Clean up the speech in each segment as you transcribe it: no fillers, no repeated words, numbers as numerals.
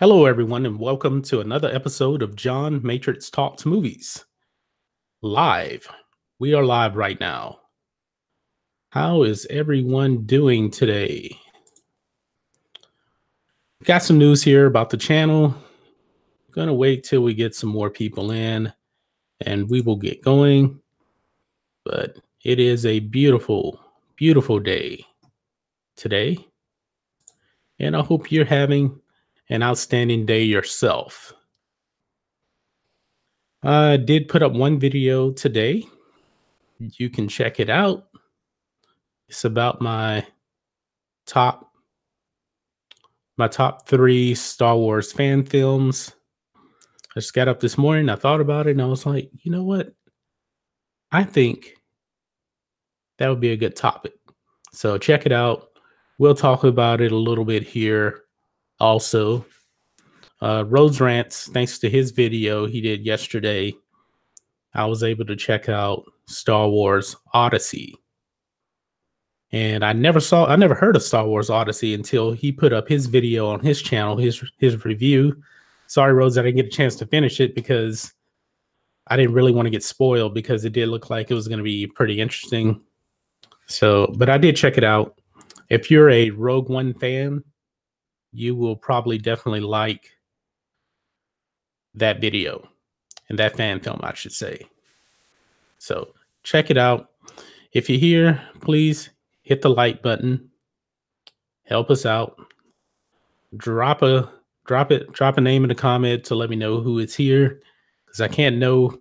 Hello, everyone, and welcome to another episode of John Matrixx Talks Movies. Live. We are live right now. How is everyone doing today? Got some news here about the channel. Gonna wait till we get some more people in and we will get going. But it is a beautiful, beautiful day today. And I hope you're having an outstanding day yourself. I did put up one video today. You can check it out. It's about top my top 3 Star Wars fan films. I just got up this morning, I thought about it, and I was like, you know what? I think that would be a good topic. So check it out. We'll talk about it a little bit here also. Rhodes Rants, thanks to his video he did yesterday, I was able to check out Star Wars Odyssey. And I never heard of Star Wars Odyssey until he put up his video on his channel, his review. Sorry, Rose, I didn't get a chance to finish it because I didn't really want to get spoiled because it did look like it was going to be pretty interesting. So, but I did check it out. If you're a Rogue One fan, you will probably definitely like that video and that fan film, I should say. So check it out. If you're here, please hit the like button. Help us out. Drop a name in the comment to let me know who is here, because I can't know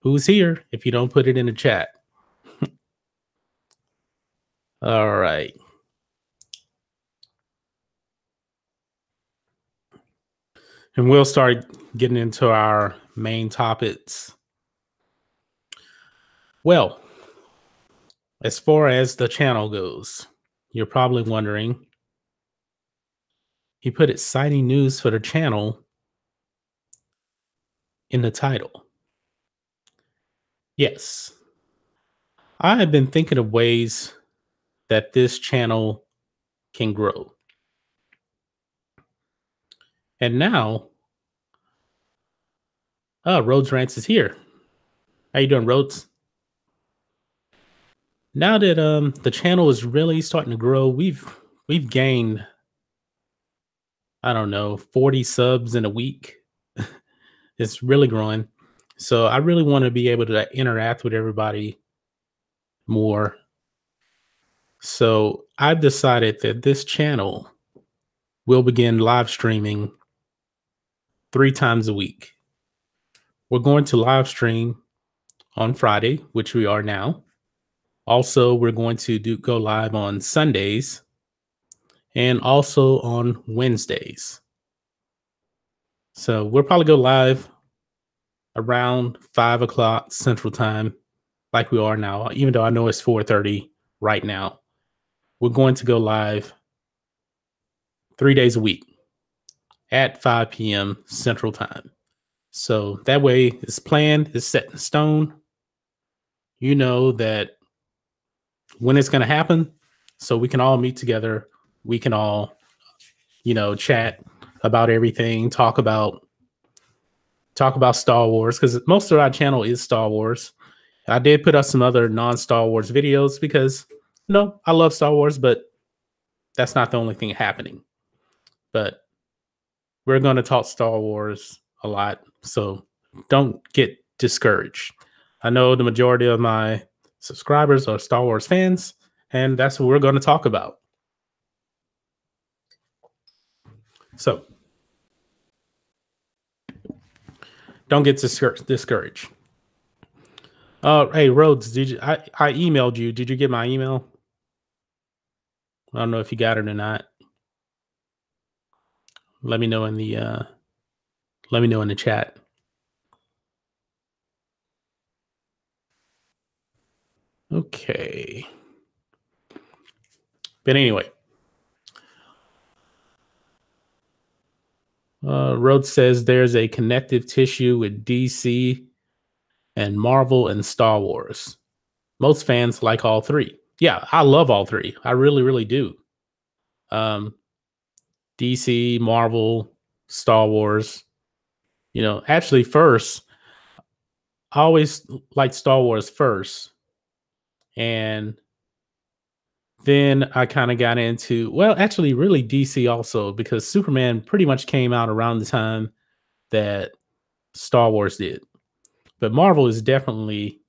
who's here if you don't put it in the chat. All right. And we'll start getting into our main topics. Well, as far as the channel goes, you're probably wondering, he put exciting news for the channel in the title. Yes. I have been thinking of ways that this channel can grow. And now, Rhodes Rants is here. How you doing, Rhodes? Now that the channel is really starting to grow, we've gained, I don't know, 40 subs in a week. It's really growing. So I really want to be able to interact with everybody more. So I've decided that this channel will begin live streaming 3 times a week. We're going to live stream on Friday, which we are now. Also, we're going to go live on Sundays and also on Wednesdays. So we'll probably go live around 5 o'clock Central Time, like we are now, even though I know it's 4:30 right now. We're going to go live 3 days a week at 5 p.m. Central Time. So that way it's planned, it's set in stone. You know that when it's going to happen, so we can all meet together. We can all, chat about everything, talk about Star Wars, because most of our channel is Star Wars. I did put up some other non-Star Wars videos because, I love Star Wars, but that's not the only thing happening. But we're going to talk Star Wars a lot, so don't get discouraged. I know the majority of my subscribers are Star Wars fans, and that's what we're going to talk about. So don't get discouraged. Hey, Rhodes, I emailed you. Did you get my email? I don't know if you got it or not. Let me know in the chat. Okay. But anyway, Rhodes says there's a connective tissue with DC and Marvel and Star Wars. Most fans like all 3. Yeah, I love all 3. I really, really do. DC, Marvel, Star Wars. Actually, first, I always liked Star Wars first. And then I kind of got into, well, actually, really DC also, because Superman pretty much came out around the time that Star Wars did. But Marvel is definitely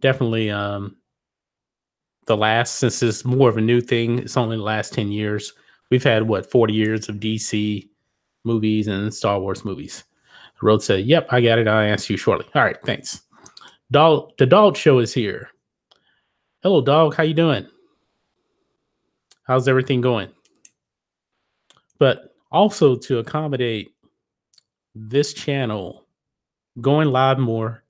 the last, since it's more of a new thing. It's only the last 10 years. We've had, what, 40 years of DC movies and Star Wars movies. Road said, "Yep, I got it. I'll answer you shortly." All right, thanks. The dog show is here. Hello, dog. How you doing? How's everything going? But also to accommodate this channel going live more,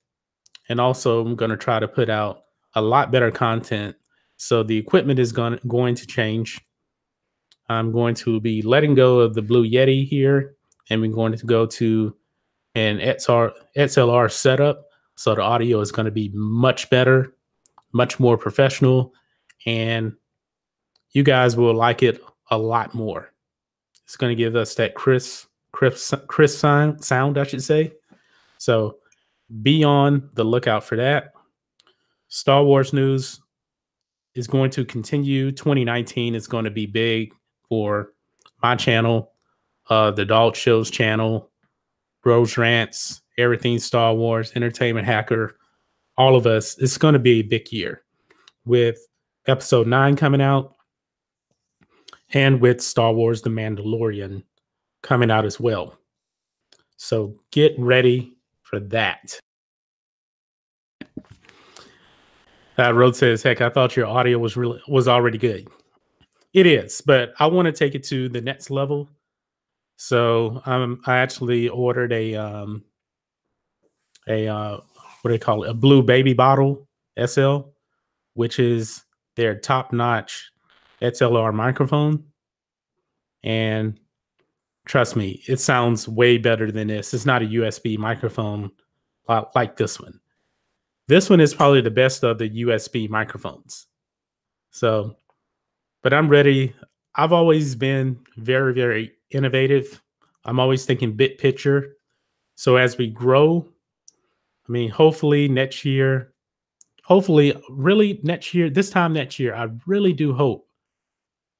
and also I'm going to try to put out a lot better content. So the equipment is going to change. I'm going to be letting go of the Blue Yeti here, and we're going to go to an XLR setup. So the audio is going to be much better, much more professional, and you guys will like it a lot more. It's going to give us that crisp sound, I should say. So be on the lookout for that. Star Wars news is going to continue. 2019 is going to be big for my channel, the Dog Shows channel, Rose Rants, everything Star Wars, Entertainment Hacker, all of us. It's going to be a big year with episode 9 coming out and with Star Wars The Mandalorian coming out as well. So get ready for that. Road says, "Heck, I thought your audio was already good." It is, but I want to take it to the next level. So I actually ordered a what do they call it? A Blue Baby Bottle SL, which is their top-notch XLR microphone. And trust me, it sounds way better than this. It's not a USB microphone like this one. This one is probably the best of the USB microphones. So, but I'm ready. I've always been very, very innovative. I'm always thinking big picture. So as we grow, I mean, hopefully next year, really next year, this time next year, I really do hope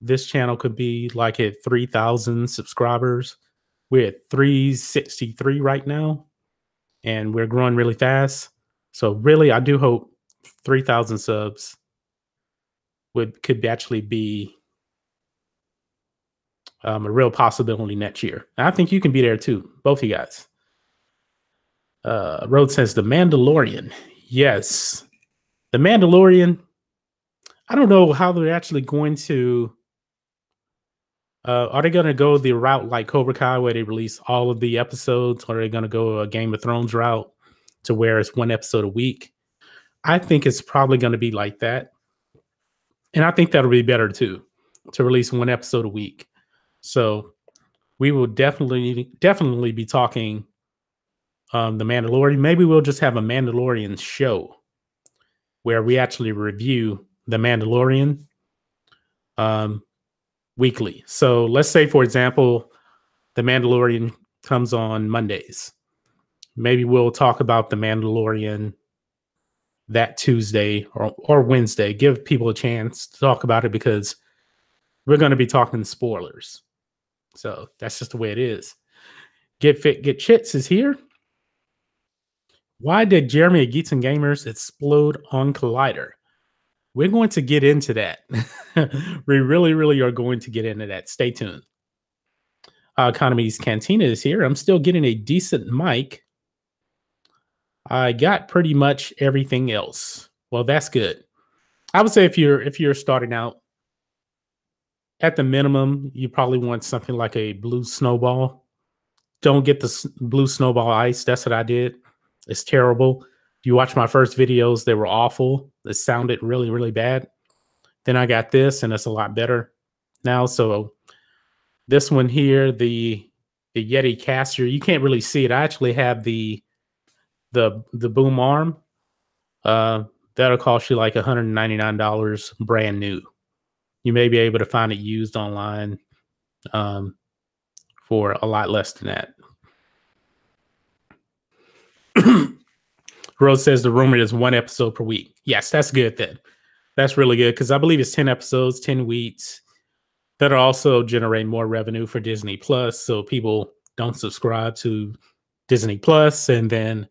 this channel could be like at 3,000 subscribers. We're at 363 right now, and we're growing really fast. So really, I do hope 3,000 subs could actually be a real possibility next year. And I think you can be there too, both of you guys. Road says The Mandalorian. Yes, The Mandalorian. I don't know how they're actually going to. Are they going to go the route like Cobra Kai, where they release all of the episodes, or are they going to go a Game of Thrones route to where it's one episode a week? I think it's probably going to be like that. And I think that'll be better too, to release one episode a week. So we will definitely be talking The Mandalorian. Maybe we'll just have a Mandalorian show where we actually review The Mandalorian weekly. So let's say, for example, The Mandalorian comes on Mondays. Maybe we'll talk about The Mandalorian that Tuesday or Wednesday. Give people a chance to talk about it, because we're going to be talking spoilers. So that's just the way it is. Get Fit, Get Chits is here. Why did Jeremy at Geeks and Gamers explode on Collider? We're going to get into that. We really are going to get into that. Stay tuned. Economy's Cantina is here. I'm still getting a decent mic. I got pretty much everything else. Well, that's good. I would say if you're starting out, at the minimum, you probably want something like a Blue Snowball. Don't get the Blue Snowball Ice. That's what I did. It's terrible. If you watch my first videos, they were awful. It sounded really bad. Then I got this, and it's a lot better now. So this one here, the Yeti caster, you can't really see it. I actually have the boom arm. That'll cost you like $199 brand new. You may be able to find it used online for for a lot less than that. Rose says the rumor is 1 episode per week. Yes, that's good then. That's really good because I believe it's 10 episodes, 10 weeks. That'll also generate more revenue for Disney Plus, so people don't subscribe to Disney Plus and then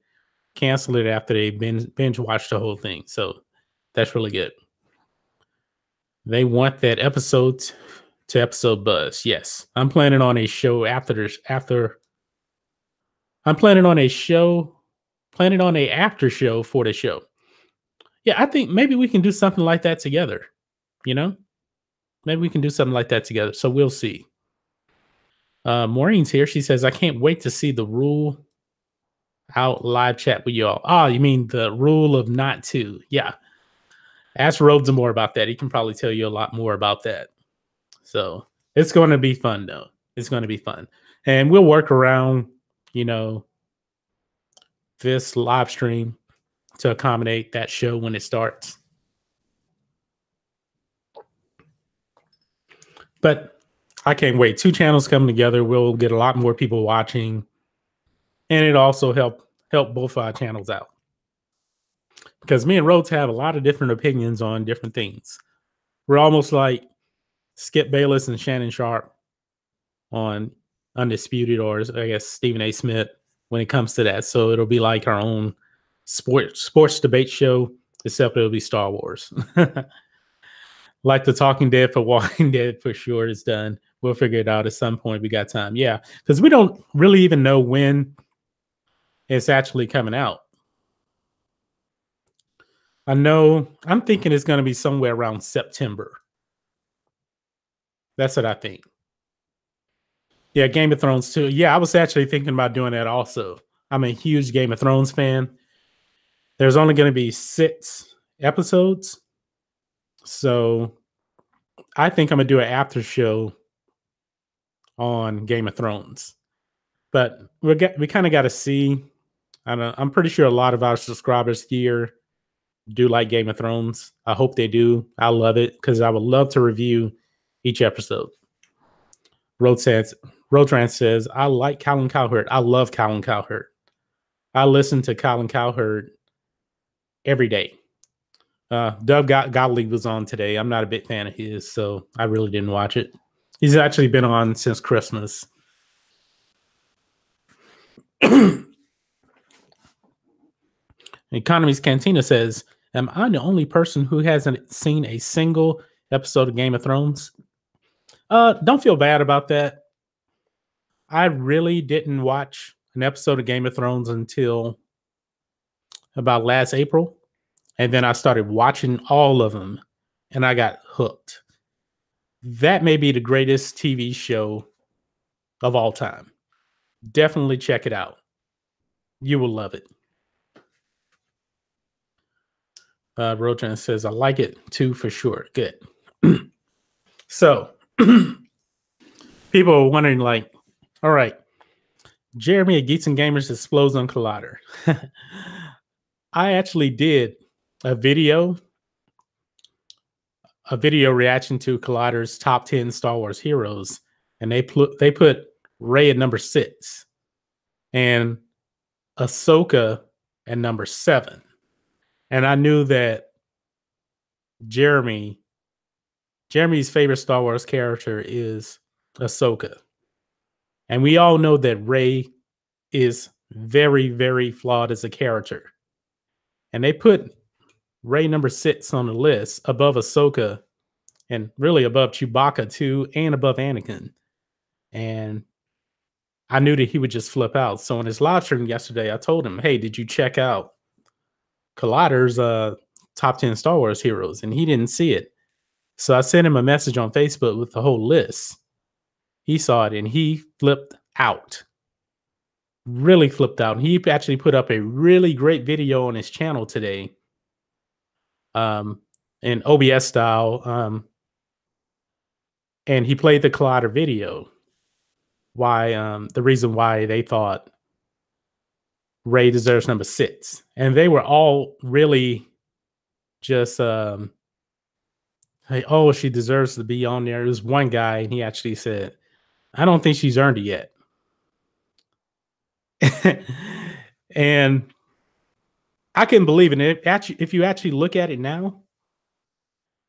cancel it after they binge watch the whole thing. So that's really good. They want that episode to episode buzz. Yes, I'm planning on a show I'm planning on a after show for the show. Yeah, I think maybe we can do something like that together. You know, maybe we can do something like that together. So we'll see. Maureen's here. She says, I can't wait to see the rule out live chat with y'all. Oh, you mean the rule of not to? Yeah. Ask Rhodes more about that. He can probably tell you a lot more about that. So it's going to be fun, though. It's going to be fun. And we'll work around, this live stream to accommodate that show when it starts. But I can't wait. 2 channels coming together. We'll get a lot more people watching. And it also help both our channels out. Because me and Rhodes have a lot of different opinions on different things. We're almost like Skip Bayless and Shannon Sharp on Undisputed, or I guess Stephen A. Smith when it comes to that. So it'll be like our own sports debate show, except it'll be Star Wars. Like the Talking Dead for Walking Dead for sure is done. We'll figure it out at some point. We got time. Yeah, because we don't really even know when it's actually coming out. I'm thinking it's going to be somewhere around September. That's what I think. Yeah, Game of Thrones too. Yeah, I was actually thinking about doing that also. I'm a huge Game of Thrones fan. There's only going to be 6 episodes. So I think I'm going to do an after show on Game of Thrones. But we kind of got to see. I'm pretty sure a lot of our subscribers here do like Game of Thrones. I hope they do. I love it because I would love to review each episode. Rotran says, I like Colin Cowherd. I love Colin Cowherd. I listen to Colin Cowherd every day. Doug Gottlieb was on today. I'm not a big fan of his, so I really didn't watch it. He's actually been on since Christmas. Economy's Cantina says, am I the only person who hasn't seen a single episode of Game of Thrones? Don't feel bad about that. I really didn't watch an episode of Game of Thrones until about last April. And then I started watching all of them and I got hooked. That may be the greatest TV show of all time. Definitely check it out. You will love it. Rotran says, I like it too, for sure. Good. So, people are wondering, like, all right, Jeremy at Geeks and Gamers explodes on Collider. I actually did a video reaction to Collider's top 10 Star Wars heroes, and they put Rey at number 6 and Ahsoka at number 7. And I knew that Jeremy's favorite Star Wars character is Ahsoka. And we all know that Rey is very, very flawed as a character. And they put Rey number 6 on the list above Ahsoka and really above Chewbacca too, and above Anakin. And I knew that he would just flip out. So in his live stream yesterday, I told him, hey, did you check out Collider's top 10 Star Wars heroes? And he didn't see it. So I sent him a message on Facebook with the whole list. He saw it and he flipped out. Really flipped out. And he actually put up a really great video on his channel today. In OBS style. And he played the Collider video. Why the reason why they thought Rey deserves number 6. And they were all really just hey, oh, she deserves to be on there. There was one guy, and he actually said, I don't think she's earned it yet. And I can believe it. If you actually look at it now,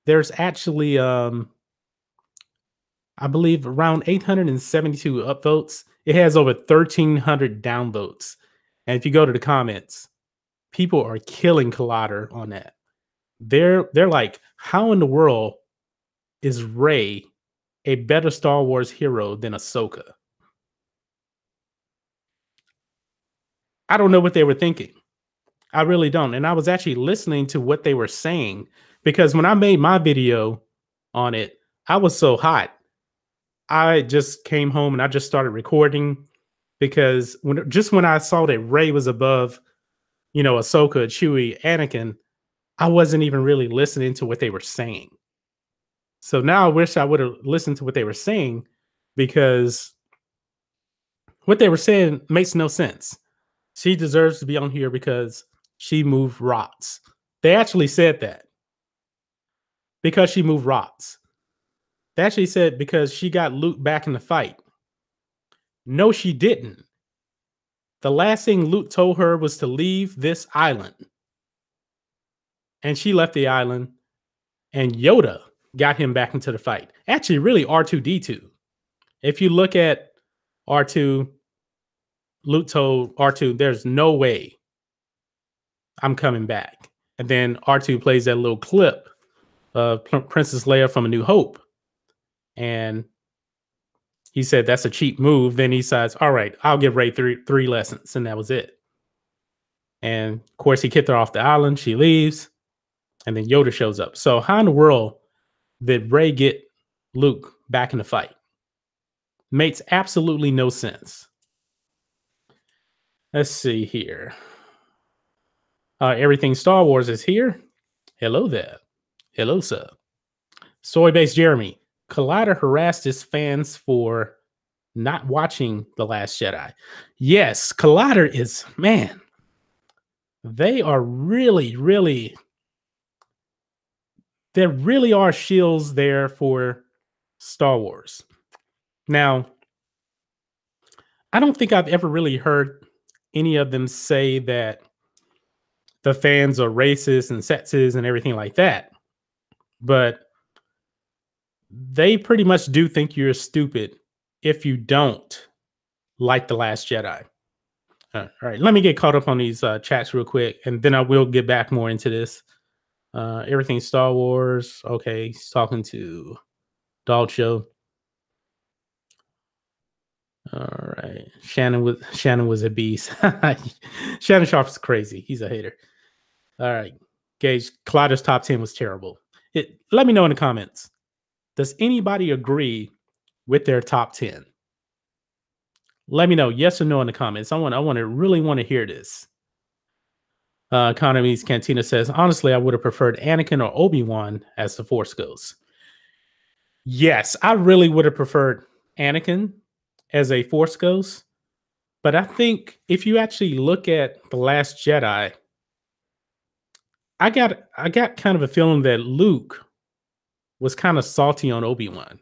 there's actually I believe around 872 upvotes. It has over 1,300 downvotes. And if you go to the comments, people are killing Collider on that. They're like, how in the world is Rey a better Star Wars hero than Ahsoka? I don't know what they were thinking. I really don't. And I was actually listening to what they were saying because when I made my video on it, I was so hot. I just came home and I just started recording because when I saw that Rey was above, Ahsoka, Chewie, Anakin, I wasn't even really listening to what they were saying. So now I wish I would have listened to what they were saying because what they were saying makes no sense. She deserves to be on here because she moved rocks. They actually said that because she moved rocks. They actually said because she got Luke back in the fight. No, she didn't. The last thing Luke told her was to leave this island. And she left the island, and Yoda got him back into the fight. Actually, really R2D2. If you look at R2, Luke told R2, there's no way I'm coming back. And then R2 plays that little clip of Princess Leia from A New Hope. And he said, that's a cheap move. Then he says, all right, I'll give Rey three lessons. And that was it. And of course, he kicked her off the island. She leaves. And then Yoda shows up. So how in the world did Rey get Luke back in the fight? Makes absolutely no sense. Let's see here. Everything Star Wars is here. Hello there. Hello, sir. Soy-based Jeremy. Collider harassed his fans for not watching The Last Jedi. Yes, Collider is, man, they are really, there really are shields there for Star Wars. Now, I don't think I've ever really heard any of them say that the fans are racist and sexist and everything like that. But they pretty much do think you're stupid if you don't like The Last Jedi. All right, let me get caught up on these chats real quick, and then I will get back more into this. Everything Star Wars. Okay, he's talking to Dog Show. All right, Shannon was a beast. Shannon Sharp is crazy. He's a hater. All right, Gage, Collider's top 10 was terrible. Let me know in the comments. Does anybody agree with their top 10? Let me know, yes or no, in the comments. Really want to hear this. Economy's Cantina says, honestly, I would have preferred Anakin or Obi-Wan as the Force Ghost. Yes, I really would have preferred Anakin as a Force Ghost. But I think if you actually look at The Last Jedi, I got kind of a feeling that Luke was kind of salty on Obi-Wan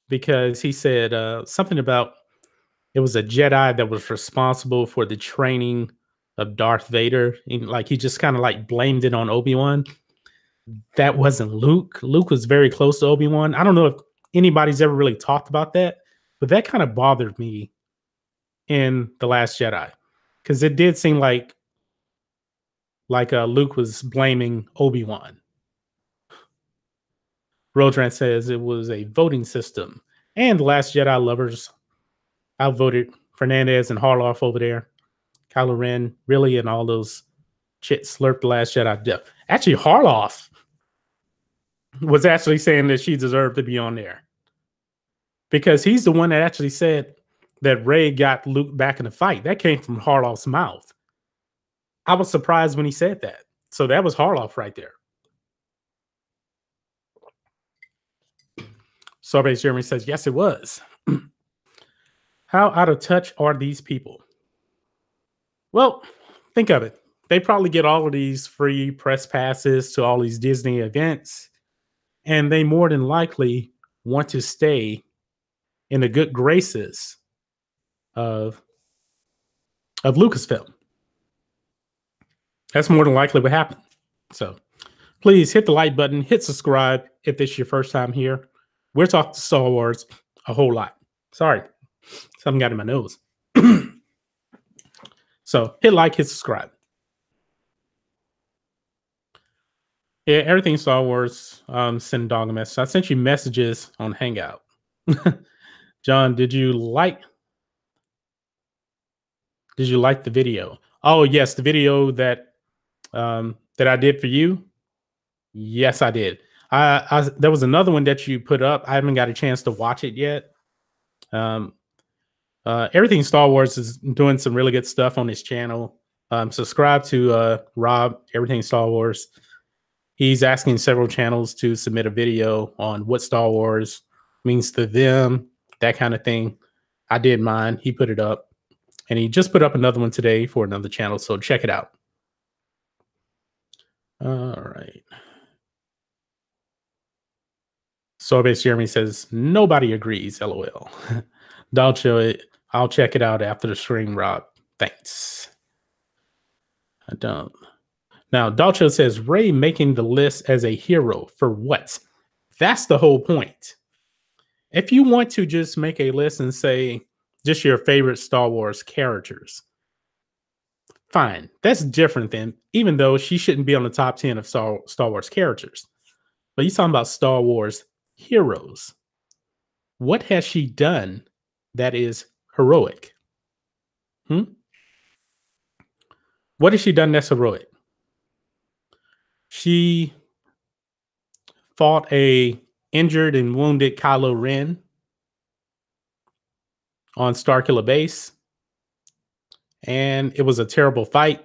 because he said something about it was a Jedi that was responsible for the training of Darth Vader. And like he just kind of like blamed it on Obi-Wan. That wasn't Luke. Luke was very close to Obi-Wan. I don't know if anybody's ever really talked about that, but that kind of bothered me in The Last Jedi because it did seem like Luke was blaming Obi-Wan. Rodran says it was a voting system, and The Last Jedi lovers outvoted Fernandez and Harloff over there. Kylo Ren, really, and all those chits slurped The Last Jedi death. Actually, Harloff was actually saying that she deserved to be on there because he's the one that actually said that Rey got Luke back in the fight. That came from Harloff's mouth. I was surprised when he said that. So that was Harloff right there. Sorbet Jeremy says, yes, it was. How out of touch are these people? Well, think of it. They probably get all of these free press passes to all these Disney events, and they more than likely want to stay in the good graces of Lucasfilm. That's more than likely what happened. So please hit the like button, hit subscribe if this is your first time here. We're talking Star Wars a whole lot. Sorry, something got in my nose. So hit like, hit subscribe. Yeah, everything Star Wars. Send dog a message. I sent you messages on Hangout. John, did you like the video? Oh yes, the video that I did for you. Yes, I did. There was another one that you put up. I haven't got a chance to watch it yet. Um, Everything Star Wars is doing some really good stuff on his channel. Subscribe to Rob, Everything Star Wars. He's asking several channels to submit a video on what Star Wars means to them, that kind of thing. I did mine. He put it up. And he just put up another one today for another channel. So check it out. All right. Sorbet Jeremy says, nobody agrees, LOL. I'll check it out after the stream, Rob. Thanks. I don't. Now, Dalcho says, Ray making the list as a hero for what? That's the whole point. If you want to just make a list and say just your favorite Star Wars characters, fine. That's different than, even though she shouldn't be on the top 10 of Star Wars characters. But you're talking about Star Wars heroes. What has she done that is heroic? What has she done that's heroic? She fought a injured and wounded Kylo Ren on Starkiller Base, and it was a terrible fight.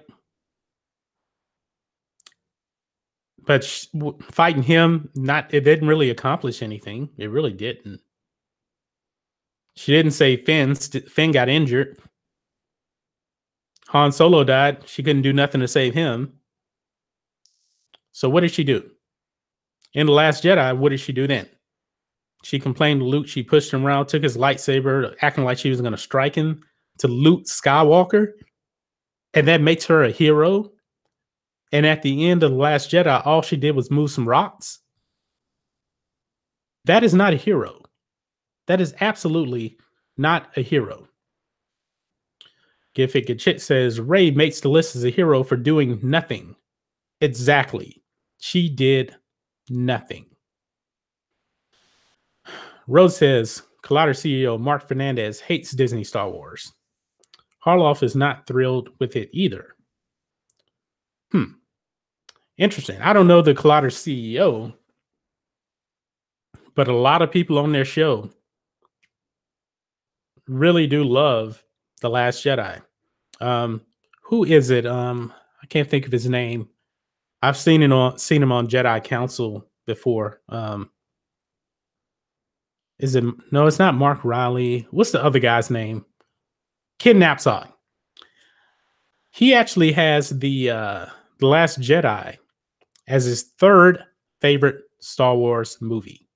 But fighting him, it didn't really accomplish anything. It really didn't. She didn't save Finn. Finn got injured. Han Solo died. She couldn't do nothing to save him. So what did she do? In The Last Jedi, what did she do then? She complained to Luke. She pushed him around, took his lightsaber, acting like she was going to strike him, to Luke Skywalker. And that makes her a hero. And at the end of The Last Jedi, all she did was move some rocks. That is not a hero. That is absolutely not a hero. Gifik says, Rey makes the list as a hero for doing nothing. Exactly. She did nothing. Rose says, Collider CEO Mark Fernandez hates Disney Star Wars. Harloff is not thrilled with it either. Interesting. I don't know the Collider CEO, but a lot of people on their show really do love The Last Jedi. Who is it? I can't think of his name. I've seen him on Jedi Council before. Is it? No, it's not Mark Riley. What's the other guy's name? Ken Napzok. He actually has the Last Jedi as his third favorite Star Wars movie.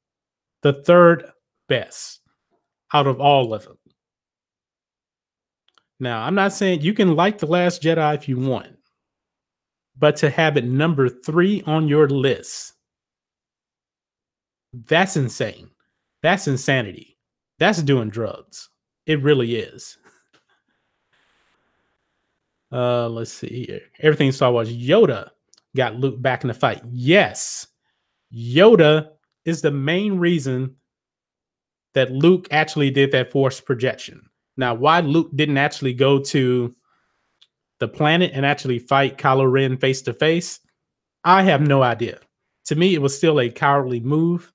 The third best out of all of them. Now, I'm not saying you can like The Last Jedi if you want, but to have it number 3 on your list, that's insane. That's insanity. That's doing drugs. It really is. Let's see here. Everything Star Wars. Yoda got Luke back in the fight. Yes. Yoda is the main reason that Luke actually did that force projection. Now, why Luke didn't actually go to the planet and actually fight Kylo Ren face to face, I have no idea. To me, it was still a cowardly move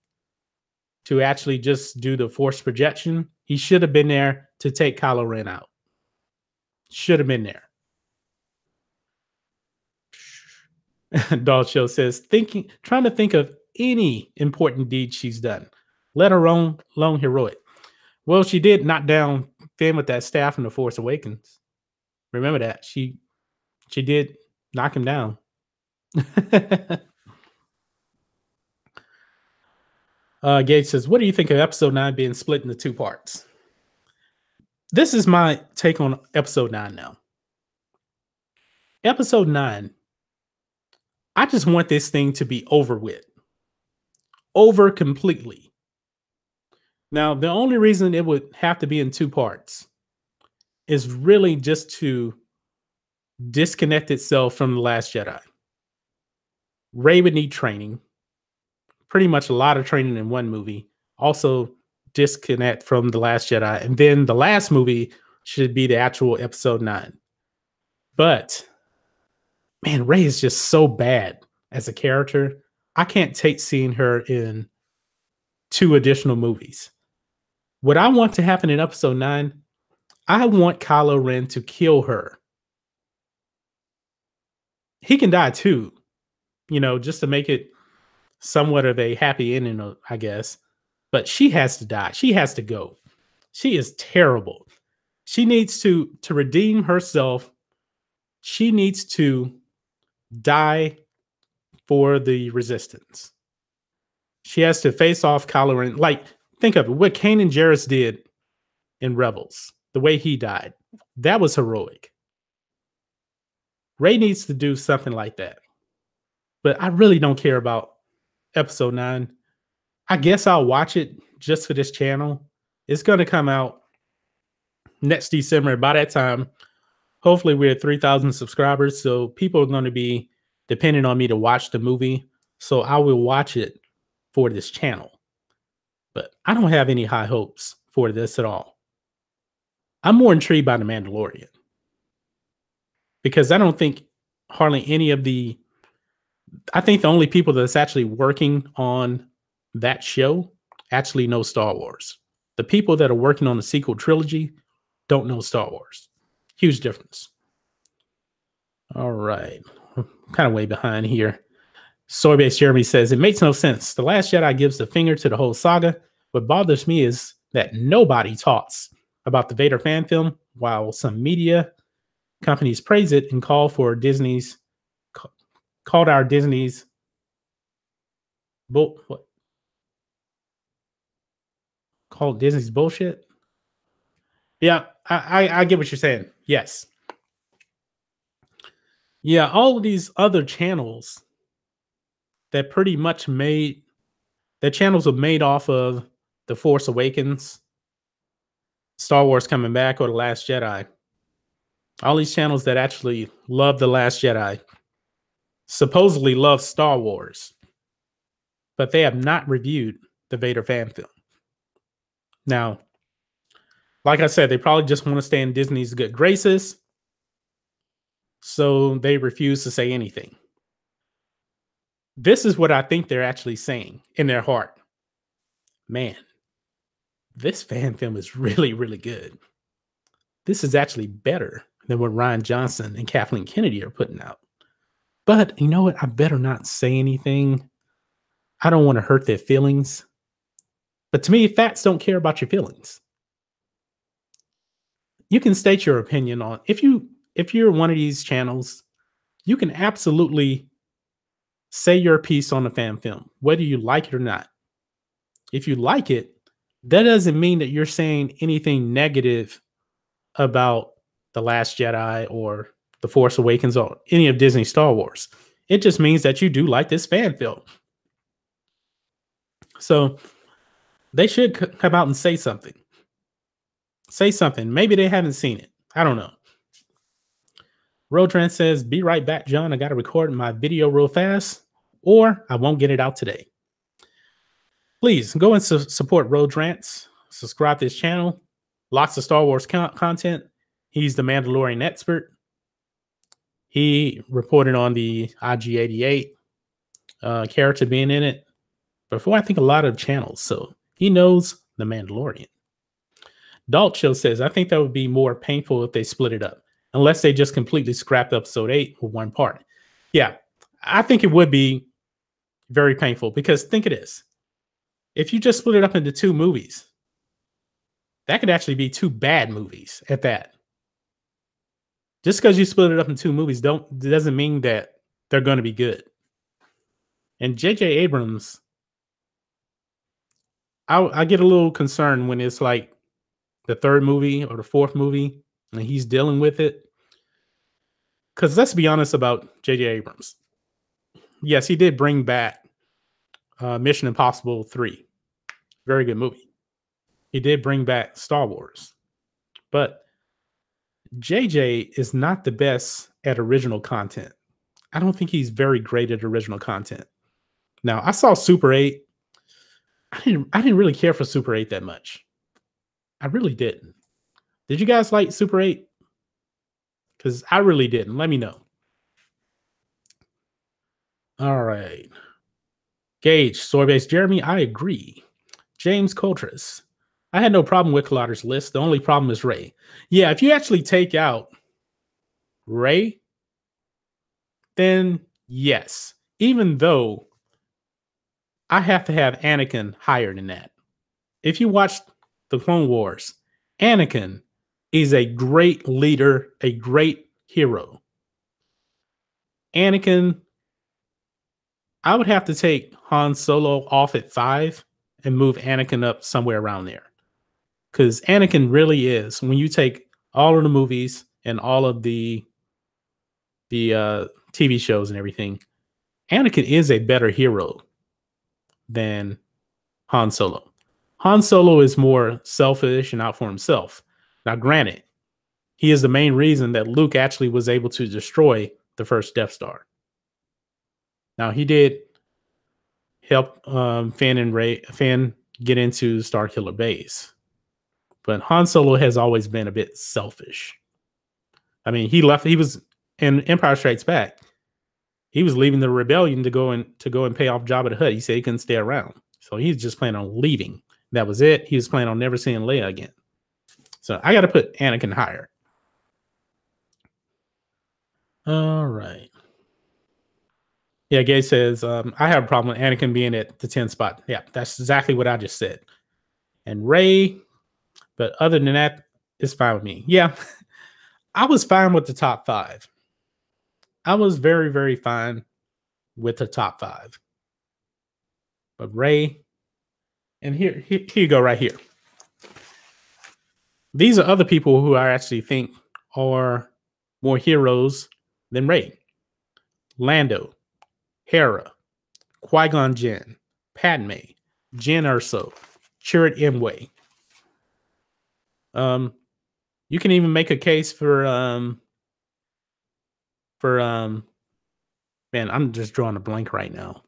to actually just do the force projection. He should have been there to take Kylo Ren out. Should have been there. Doll Show says, trying to think of any important deed she's done, let alone heroic. Well, she did knock down Finn with that staff in The Force Awakens. Remember that. She did knock him down. Gage says, what do you think of episode 9 being split into two parts? This is my take on episode 9 now. Episode 9, I just want this thing to be over with. Over completely. Now, the only reason it would have to be in two parts is really just to disconnect itself from The Last Jedi. Rey would need training, pretty much a lot of training in one movie. Also, disconnect from The Last Jedi. And then the last movie should be the actual episode 9. But, man, Rey is just so bad as a character. I can't take seeing her in 2 additional movies. What I want to happen in episode 9, I want Kylo Ren to kill her. He can die too, just to make it somewhat of a happy ending, I guess. But she has to die. She has to go. She is terrible. She needs to redeem herself. She needs to die for the Resistance. She has to face off Kylo Ren. Like, think of it. What Kanan Jarrus did in Rebels, the way he died, that was heroic. Rey needs to do something like that. But I really don't care about episode 9. I guess I'll watch it just for this channel. It's going to come out next December. By that time, hopefully we're at 3,000 subscribers. So people are going to be depending on me to watch the movie. So I will watch it for this channel. But I don't have any high hopes for this at all. I'm more intrigued by The Mandalorian. Because I don't think hardly any of I think the only people that's actually working on that show actually know Star Wars. The people that are working on the sequel trilogy don't know Star Wars. Huge difference. All right. I'm kind of way behind here. Soybase Jeremy says, it makes no sense. The Last Jedi gives the finger to the whole saga. What bothers me is that nobody talks about the Vader fan film, while some media companies praise it and called our Disney's called Disney's bullshit. Yeah, I get what you're saying. Yes. Yeah, all of these other channels that pretty much their channels were made off of The Force Awakens, Star Wars Coming Back, or The Last Jedi. All these channels that actually love The Last Jedi supposedly love Star Wars, but they have not reviewed the Vader fan film. Now, like I said, they probably just want to stay in Disney's good graces, so they refuse to say anything. This is what I think they're actually saying in their heart. Man, this fan film is really, really good. This is actually better than what Rian Johnson and Kathleen Kennedy are putting out. But you know what? I better not say anything. I don't want to hurt their feelings. But to me, fats don't care about your feelings. You can state your opinion on if you're one of these channels, you can absolutely say your piece on the fan film, whether you like it or not. If you like it, that doesn't mean that you're saying anything negative about The Last Jedi or The Force Awakens or any of Disney Star Wars. It just means that you do like this fan film. So they should come out and say something. Say something. Maybe they haven't seen it. I don't know. Rodran says, be right back, John. I got to record my video real fast or I won't get it out today. Please go and support Rodrantz. Subscribe to his channel. Lots of Star Wars content. He's the Mandalorian expert. He reported on the IG-88 character being in it before, I think, a lot of channels. So he knows the Mandalorian. Dalt Show says, I think that would be more painful if they split it up, unless they just completely scrapped episode 8 with one part. Yeah, I think it would be very painful because think of this. If you just split it up into 2 movies, that could actually be 2 bad movies at that. Just because you split it up in 2 movies doesn't mean that they're going to be good. And J.J. Abrams I get a little concerned when it's like the third movie or the fourth movie and he's dealing with it. Because let's be honest about J.J. Abrams. Yes, he did bring back Mission Impossible 3. Very good movie. He did bring back Star Wars. But JJ is not the best at original content. I don't think he's very great at original content. Now, I saw Super 8. I didn't really care for Super 8 that much. I really didn't. Did you guys like Super 8? Because I really didn't. Let me know. All right. Gage, Soybase Jeremy, I agree. James Coltrus. I had no problem with Collider's list. The only problem is Ray. Yeah, if you actually take out Ray, then yes. Even though I have to have Anakin higher than that. If you watch the Clone Wars, Anakin is a great leader, a great hero. Anakin, I would have to take Han Solo off at 5 and move Anakin up somewhere around there. Because Anakin really is, when you take all of the movies and all of the TV shows and everything, Anakin is a better hero than Han Solo. Han Solo is more selfish and out for himself. Now, granted, he is the main reason that Luke actually was able to destroy the first Death Star. Now, he did help Finn get into Starkiller Base. But Han Solo has always been a bit selfish. I mean, he was in Empire Strikes Back. He was leaving the rebellion to go and pay off Jabba the Hutt. He said he couldn't stay around. So he's just planning on leaving. That was it. He was planning on never seeing Leia again. So I got to put Anakin higher. All right. Yeah, Gay says, I have a problem with Anakin being at the 10 spot. Yeah, that's exactly what I just said. And Rey, but other than that, it's fine with me. Yeah, I was fine with the top 5. I was very, very fine with the top 5. But Rey, and here you go right here. These are other people who I actually think are more heroes than Rey. Lando, Hera, Qui-Gon Jinn, Padme, Jyn Erso, Chirrut Imwe. You can even make a case for man, I'm just drawing a blank right now.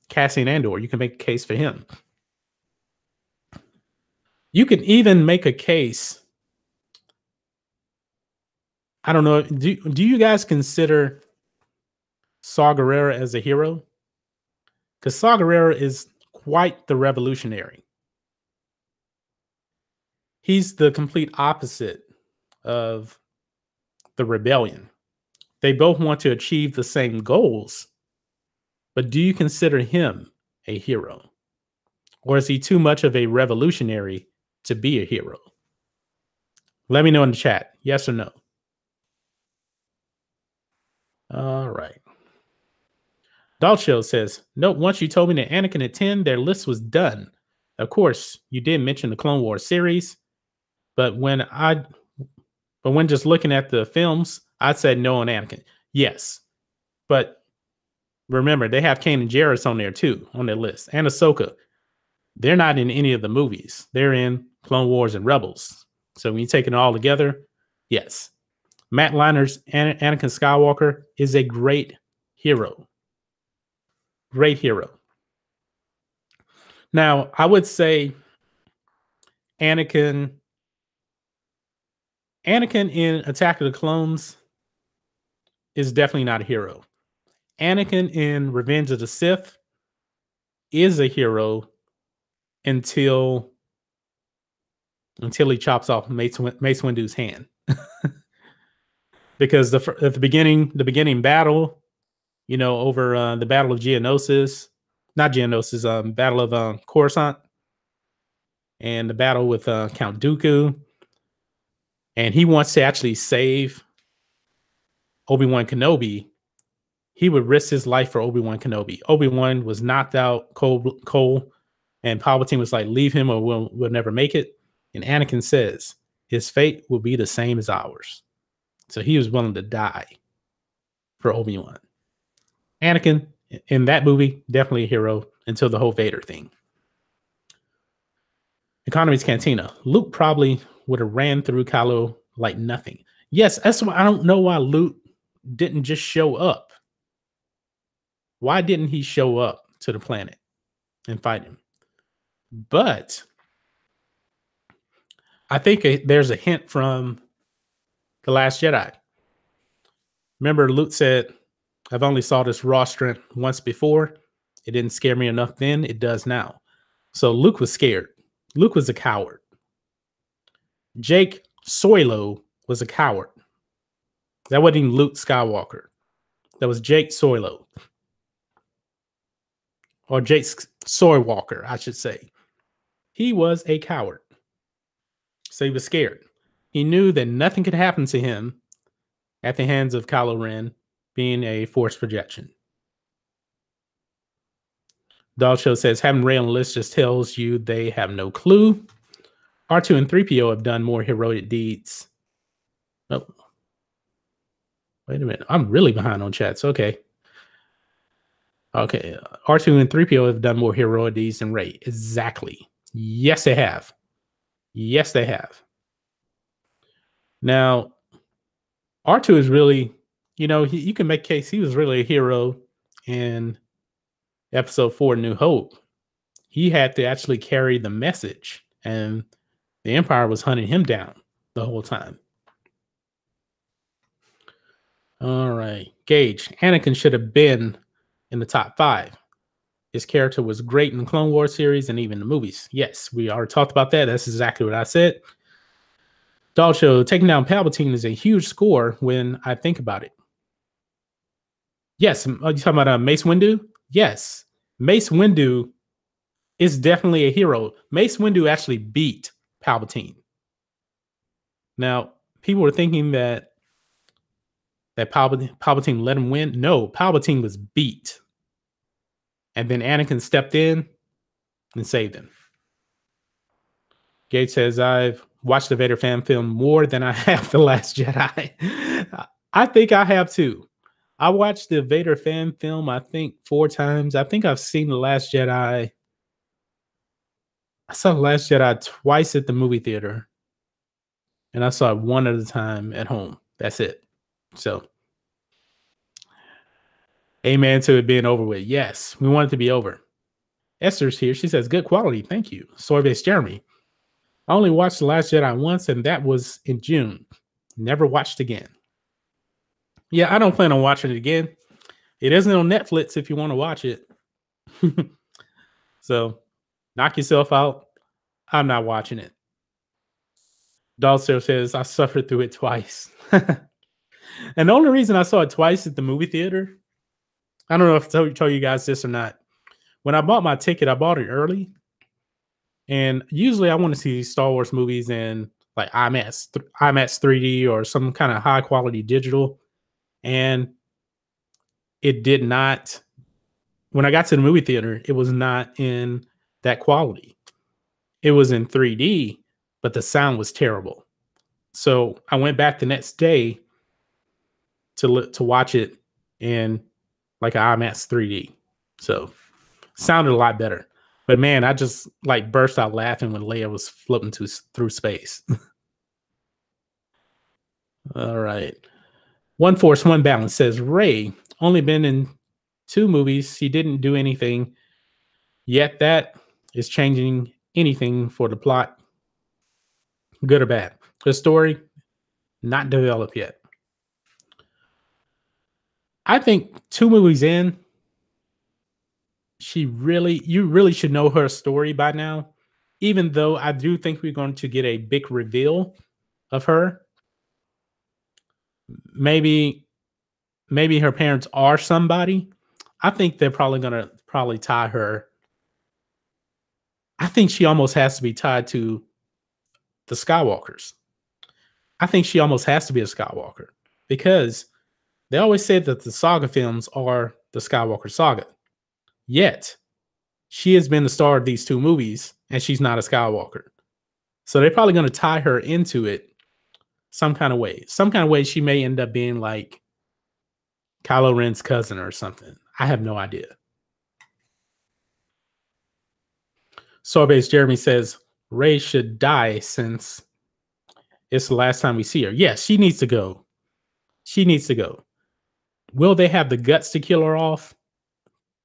Cassian Andor, you can make a case for him. You can even make a case. I don't know. Do you guys consider Saw Gerrera as a hero? Because Saw Gerrera is quite the revolutionary. He's the complete opposite of the rebellion. They both want to achieve the same goals, but do you consider him a hero? Or is he too much of a revolutionary to be a hero? Let me know in the chat, yes or no. All right. Dalcho says, nope, once you told me that Anakin at 10, their list was done. Of course, you did mention the Clone Wars series, but when just looking at the films, I said no on Anakin. Yes, but remember, they have Kanan Jarrus on there too, on their list, and Ahsoka. They're not in any of the movies. They're in Clone Wars and Rebels. So when you take it all together, yes. Matt Liner's Anakin Skywalker is a great hero. Great hero. Now, I would say Anakin in Attack of the Clones is definitely not a hero. Anakin in Revenge of the Sith is a hero until he chops off Mace Windu's hand. Because at the beginning battle, you know, over the Battle of Geonosis, not Geonosis, Battle of Coruscant, and the battle with Count Dooku, and he wants to actually save Obi-Wan Kenobi. He would risk his life for Obi-Wan Kenobi. Obi-Wan was knocked out cold, And Palpatine was like, leave him or we'll never make it. And Anakin says, his fate will be the same as ours. So he was willing to die for Obi-Wan. Anakin, in that movie, definitely a hero until the whole Vader thing. Economy's Cantina. Luke probably would have ran through Kylo like nothing. Yes, that's why I don't know why Luke didn't just show up. Why didn't he show up to the planet and fight him? But I think there's a hint from The Last Jedi. Remember, Luke said, I've only saw this raw strength once before. It didn't scare me enough then. It does now. So Luke was scared. Luke was a coward. Jake Soilo was a coward. That wasn't even Luke Skywalker. That was Jake Soilo. Or Jake Soywalker, I should say. He was a coward. So he was scared. He knew that nothing could happen to him at the hands of Kylo Ren being a force projection. Dog Show says, having Rey on the list just tells you they have no clue. R2 and 3PO have done more heroic deeds. Oh, wait a minute. I'm really behind on chats. Okay. Okay. R2 and 3PO have done more heroic deeds than Rey. Exactly. Yes, they have. Yes, they have. Now, R2 is really, you can make case he was really a hero in Episode 4, New Hope. He had to actually carry the message, and the Empire was hunting him down the whole time. All right. Gage, Anakin should have been in the top 5. His character was great in the Clone Wars series and even the movies. Yes, we already talked about that. That's exactly what I said. Dog Show, taking down Palpatine is a huge score when I think about it. Yes, are you talking about Mace Windu? Yes, Mace Windu is definitely a hero. Mace Windu actually beat Palpatine. Now, people were thinking that Palpatine let him win. No, Palpatine was beat. And then Anakin stepped in and saved him. Gage says, I've watched the Vader fan film more than I have The Last Jedi. I think I have too. I watched the Vader fan film, I think 4 times. I think I've seen The Last Jedi. I saw The Last Jedi twice at the movie theater. And I saw it one at a time at home. That's it. So, amen to it being over with. Yes, we want it to be over. Esther's here. She says, good quality. Thank you. Sorbet Jeremy. I only watched The Last Jedi once, and that was in June. Never watched again. Yeah, I don't plan on watching it again. It isn't on Netflix if you want to watch it. So, knock yourself out. I'm not watching it. Dulce says, I suffered through it twice. And the only reason I saw it twice at the movie theater, I don't know if I told you guys this or not. When I bought my ticket, I bought it early. And usually I want to see Star Wars movies in like IMAX 3D or some kind of high quality digital. And it did not, when I got to the movie theater, it was not in that quality. It was in 3D, but the sound was terrible. So I went back the next day to watch it in like an IMAX 3D. So sounded a lot better. But man, I just like burst out laughing when Leia was floating through space. All right. One Force, One Balance says, Rey only been in 2 movies. She didn't do anything yet. That is changing anything for the plot, good or bad. The story, not developed yet. I think 2 movies in, you really should know her story by now. Even though I do think we're going to get a big reveal of her. Maybe her parents are somebody. I think they're probably going to tie her. I think she almost has to be tied to the Skywalkers. I think she almost has to be a Skywalker because they always said that the saga films are the Skywalker saga. Yet, she has been the star of these two movies, and she's not a Skywalker. So they're probably going to tie her into it some kind of way. Some kind of way she may end up being like Kylo Ren's cousin or something. I have no idea. Sorbet's Jeremy says Rey should die since it's the last time we see her. Yes, she needs to go. She needs to go. Will they have the guts to kill her off?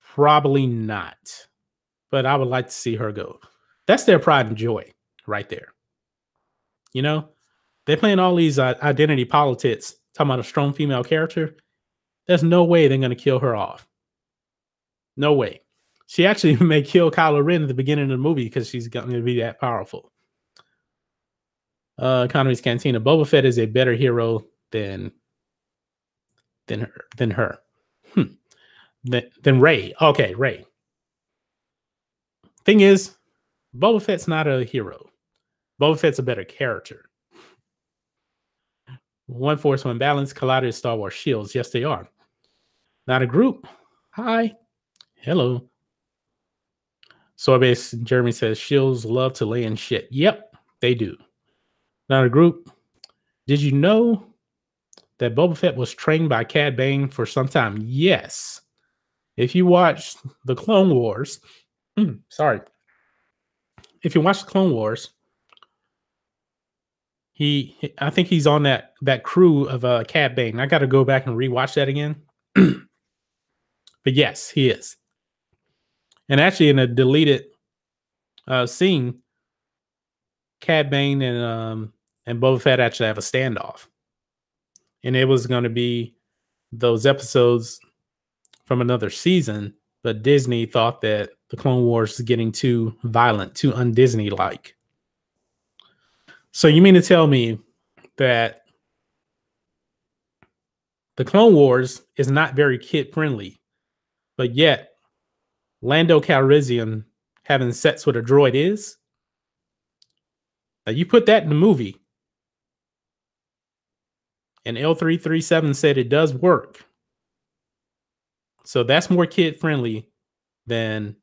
Probably not. But I would like to see her go. That's their pride and joy right there. You know, they're playing all these identity politics, talking about a strong female character. There's no way they're going to kill her off. No way. She actually may kill Kylo Ren at the beginning of the movie because she's going to be that powerful. Economy's Cantina. Boba Fett is a better hero than her. Than Rey. Okay, Rey. Thing is, Boba Fett's not a hero. Boba Fett's a better character. One Force, One Balance, collided Star Wars shields. Yes, they are. Not a group. Hi. Hello. Sorbet Jeremy says shields love to lay in shit. Yep, they do. Not a group. Did you know that Boba Fett was trained by Cad Bane for some time? Yes. If you watch the Clone Wars, sorry. If you watch the Clone Wars, I think he's on that crew of Cad Bane. I got to go back and rewatch that again. But yes, he is. And actually, in a deleted scene, Cad Bane and Boba Fett actually have a standoff, and it was going to be those episodes from another season. But Disney thought that the Clone Wars is getting too violent, too un-Disney-like. So you mean to tell me that the Clone Wars is not very kid-friendly, but yet Lando Calrissian having sex with a droid is? Now you put that in the movie, and L337 said it does work. So that's more kid-friendly than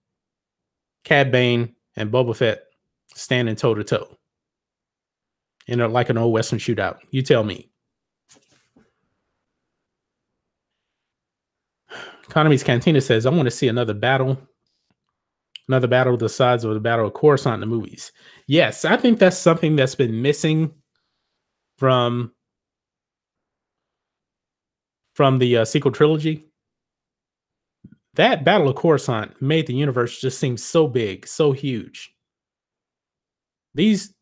Cad Bane and Boba Fett standing toe-to-toe in like an old Western shootout. You tell me. Economy's Cantina says, I want to see another battle the size of the Battle of Coruscant in the movies. Yes, I think that's something that's been missing from the sequel trilogy. That Battle of Coruscant made the universe just seem so big, so huge. These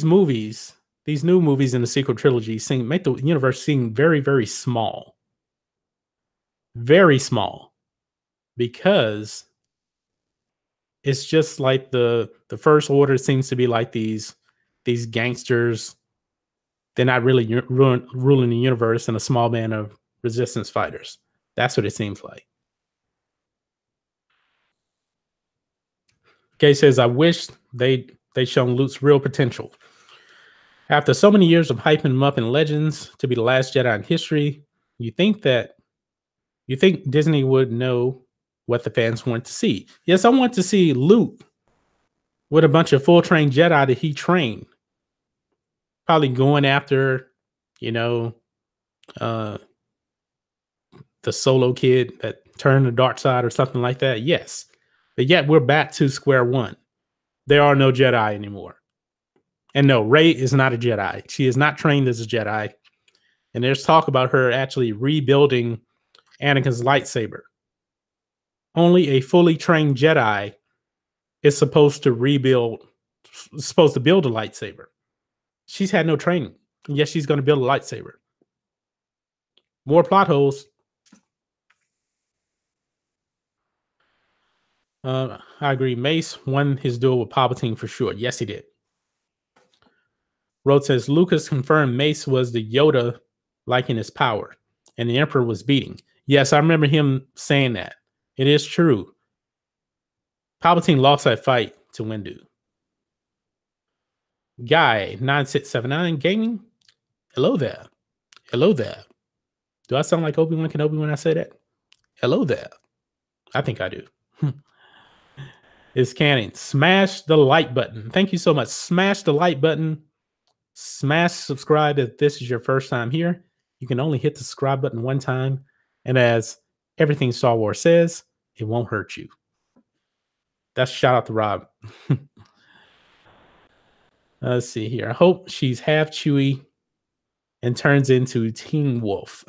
movies, these new movies in the sequel trilogy make the universe seem very, very small. Very small. Because it's just like the First Order seems to be like these gangsters. They're not really ruling the universe, and a small band of resistance fighters. That's what it seems like. Gay says, I wish they'd shown Luke's real potential. After so many years of hyping him up in Legends to be the last Jedi in history, you think Disney would know what the fans want to see. Yes, I want to see Luke with a bunch of full-trained Jedi that he trained. Probably going after, the Solo kid that turned the dark side or something like that. Yes. But yet we're back to square one. There are no Jedi anymore. And no, Rey is not a Jedi. She is not trained as a Jedi. And there's talk about her actually rebuilding Anakin's lightsaber. Only a fully trained Jedi is supposed to build a lightsaber. She's had no training. And yet she's going to build a lightsaber. More plot holes. I agree. Mace won his duel with Palpatine for sure. Yes, he did. Rhodes says Lucas confirmed Mace was the Yoda liking his power, and the Emperor was beating. Yes, I remember him saying that. It is true. Palpatine lost that fight to Windu. Guy 9679 Gaming. Hello there. Hello there. Do I sound like Obi-Wan Kenobi when I say that? Hello there. I think I do. It's canon. Smash the like button. Thank you so much. Smash the like button. Smash subscribe if this is your first time here. You can only hit the subscribe button one time. And as everything Star Wars says, it won't hurt you. That's a shout out to Rob. Let's see here. I hope she's half Chewy and turns into Teen Wolf.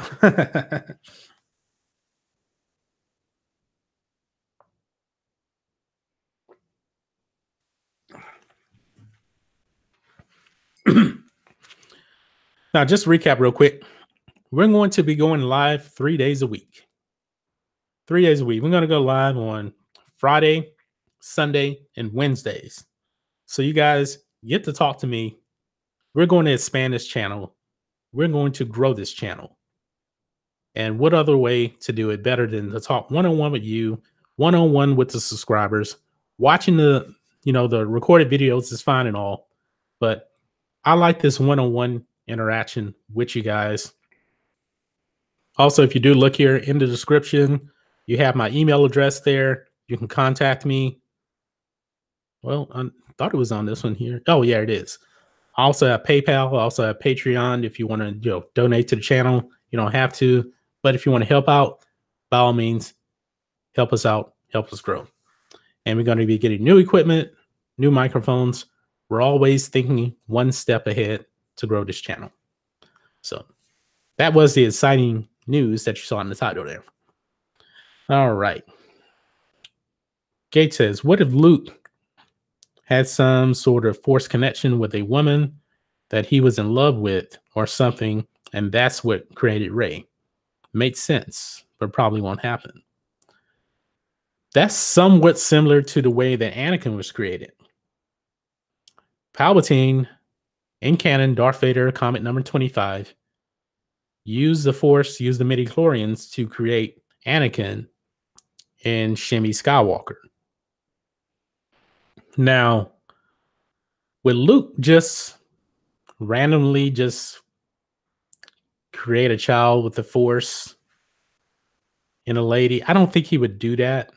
Now, just to recap real quick. We're going to be going live 3 days a week. 3 days a week. We're going to go live on Friday, Sunday, and Wednesdays. So you guys get to talk to me. We're going to expand this channel. We're going to grow this channel. And what other way to do it better than to talk one-on-one with you, one-on-one with the subscribers? Watching the recorded videos is fine and all, but I like this one-on-one interaction with you guys. Also, if you do look here in the description, you have my email address there. You can contact me. Well, I thought it was on this one here. Oh, yeah, it is. I also have PayPal. I also have Patreon. If you want to donate to the channel, you don't have to. But if you want to help out, by all means, help us out, help us grow. And we're going to be getting new equipment, new microphones. We're always thinking one step ahead to grow this channel. So that was the exciting news that you saw in the title there. All right. Gates says, what if Luke had some sort of forced connection with a woman that he was in love with or something, and that's what created Rey? Makes sense, but probably won't happen. That's somewhat similar to the way that Anakin was created. Palpatine, in canon, Darth Vader, comic number 25, used the Force, used the midichlorians to create Anakin and Shmi Skywalker. Now, would Luke just randomly just create a child with the Force in a lady? I don't think he would do that.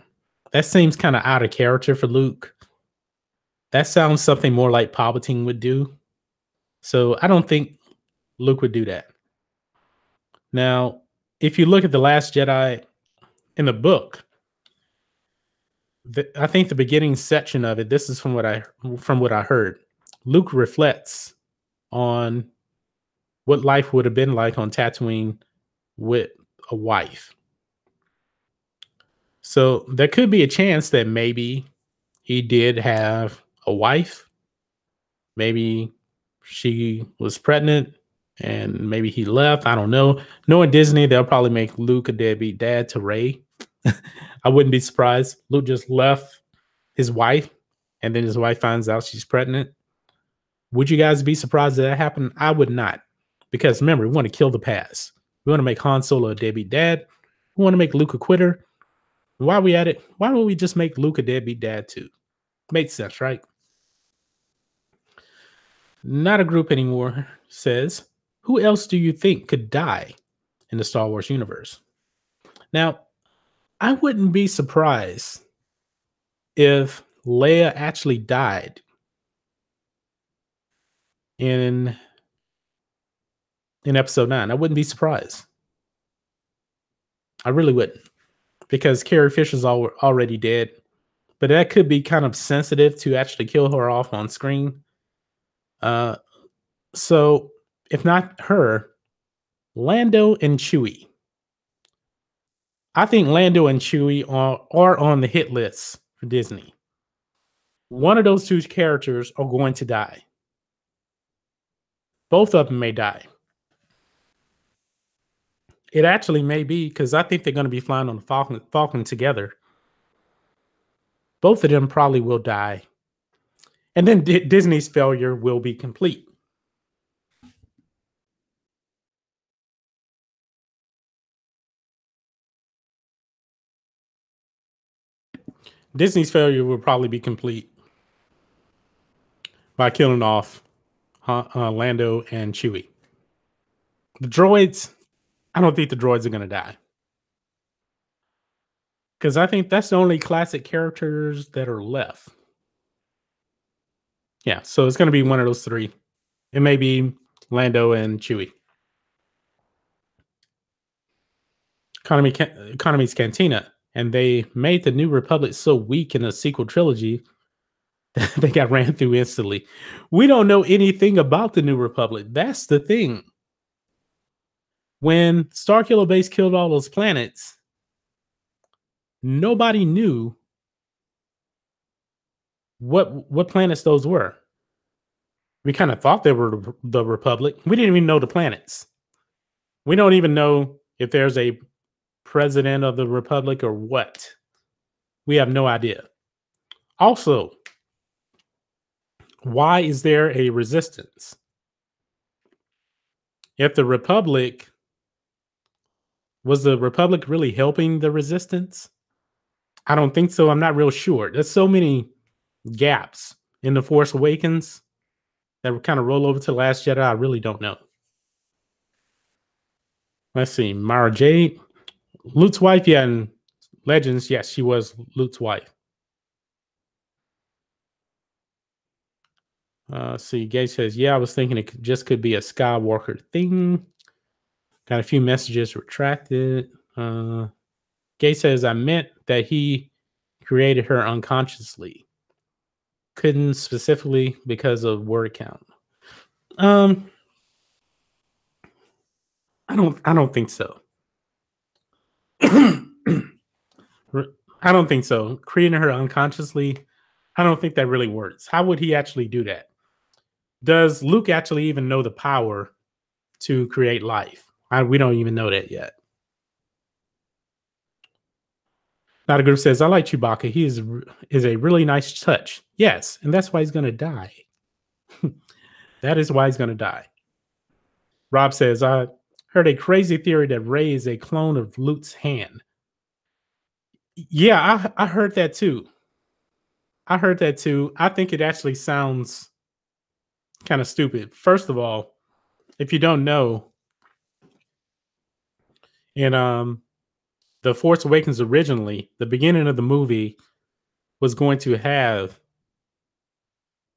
That seems kind of out of character for Luke. That sounds something more like Palpatine would do. So I don't think Luke would do that. Now, if you look at The Last Jedi in the book, I think the beginning section of it, this is from what I heard. Luke reflects on what life would have been like on Tatooine with a wife. So there could be a chance that maybe he did have a wife. Maybe she was pregnant and maybe he left. I don't know. Knowing Disney, they'll probably make Luke a deadbeat dad to Rey. I wouldn't be surprised. Luke just left his wife and then his wife finds out she's pregnant. Would you guys be surprised that happened? I would not. Because remember, we want to kill the past. We want to make Han Solo a deadbeat dad. We want to make Luke a quitter. While we at it, why don't we just make Luke a deadbeat dad too? Makes sense, right? Not a group anymore says, who else do you think could die in the Star Wars universe? Now, I wouldn't be surprised if Leia actually died in episode 9. I wouldn't be surprised. I really wouldn't, because Carrie Fisher's already dead. But that could be kind of sensitive to actually kill her off on screen. So if not her, Lando and Chewie. I think Lando and Chewie are on the hit list for Disney. One of those two characters are going to die. Both of them may die. It actually may be, because I think they're going to be flying on the Falcon together. Both of them probably will die. And then Disney's failure will be complete. Disney's failure will probably be complete by killing off Lando and Chewie. The droids, I don't think the droids are going to die. Because I think that's the only classic characters that are left. Yeah, so it's going to be one of those three. It may be Lando and Chewie. Economy's Cantina. And they made the New Republic so weak in the sequel trilogy that they got ran through instantly. We don't know anything about the New Republic. That's the thing. When Starkiller Base killed all those planets, nobody knew what planets those were. We kind of thought they were the Republic. We didn't even know the planets. We don't even know if there's a president of the Republic or what. We have no idea. Also, why is there a resistance? If the Republic was the Republic really helping the resistance? I don't think so. I'm not real sure. There's so many gaps in The Force Awakens that kind of roll over to The Last Jedi. I really don't know. Let's see. Mara Jade. Luke's wife, yeah, in Legends, yes, she was Luke's wife. See, Gage says, yeah, I was thinking it just could be a Skywalker thing. Got a few messages retracted. Gage says, I meant that he created her unconsciously. Couldn't specifically because of word count. I don't think so. I don't think so. Creating her unconsciously, I don't think that really works. How would he actually do that? Does Luke actually even know the power to create life? We don't even know that yet. Not a group says, I like Chewbacca. He is a really nice touch. Yes, and that's why he's going to die. That is why he's going to die. Rob says, I heard a crazy theory that Rey is a clone of Luke's hand. Yeah, I heard that too. I think it actually sounds kind of stupid. First of all, if you don't know, in The Force Awakens originally, the beginning of the movie was going to have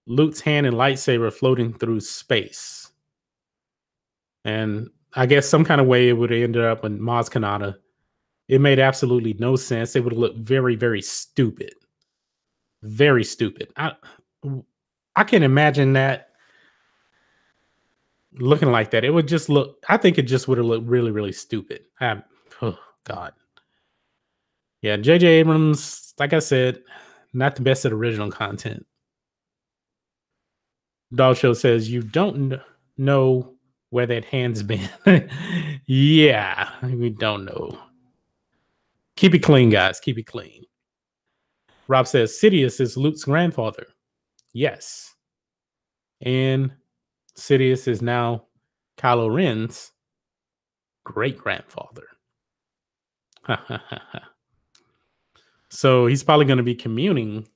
Luke's hand and lightsaber floating through space. And I guess some kind of way it would have ended up in Maz Kanata. It made absolutely no sense. It would have looked very, very stupid. Very stupid. I can imagine that looking like that. It would just look, I think it just would have looked really, really stupid. Oh, God. Yeah, J.J. Abrams, like I said, not the best at original content. Dog Show says, you don't know where that hand's been. Yeah, we don't know. Keep it clean, guys. Keep it clean. Rob says, Sidious is Luke's grandfather. Yes. And Sidious is now Kylo Ren's great-grandfather. So he's probably going to be communing.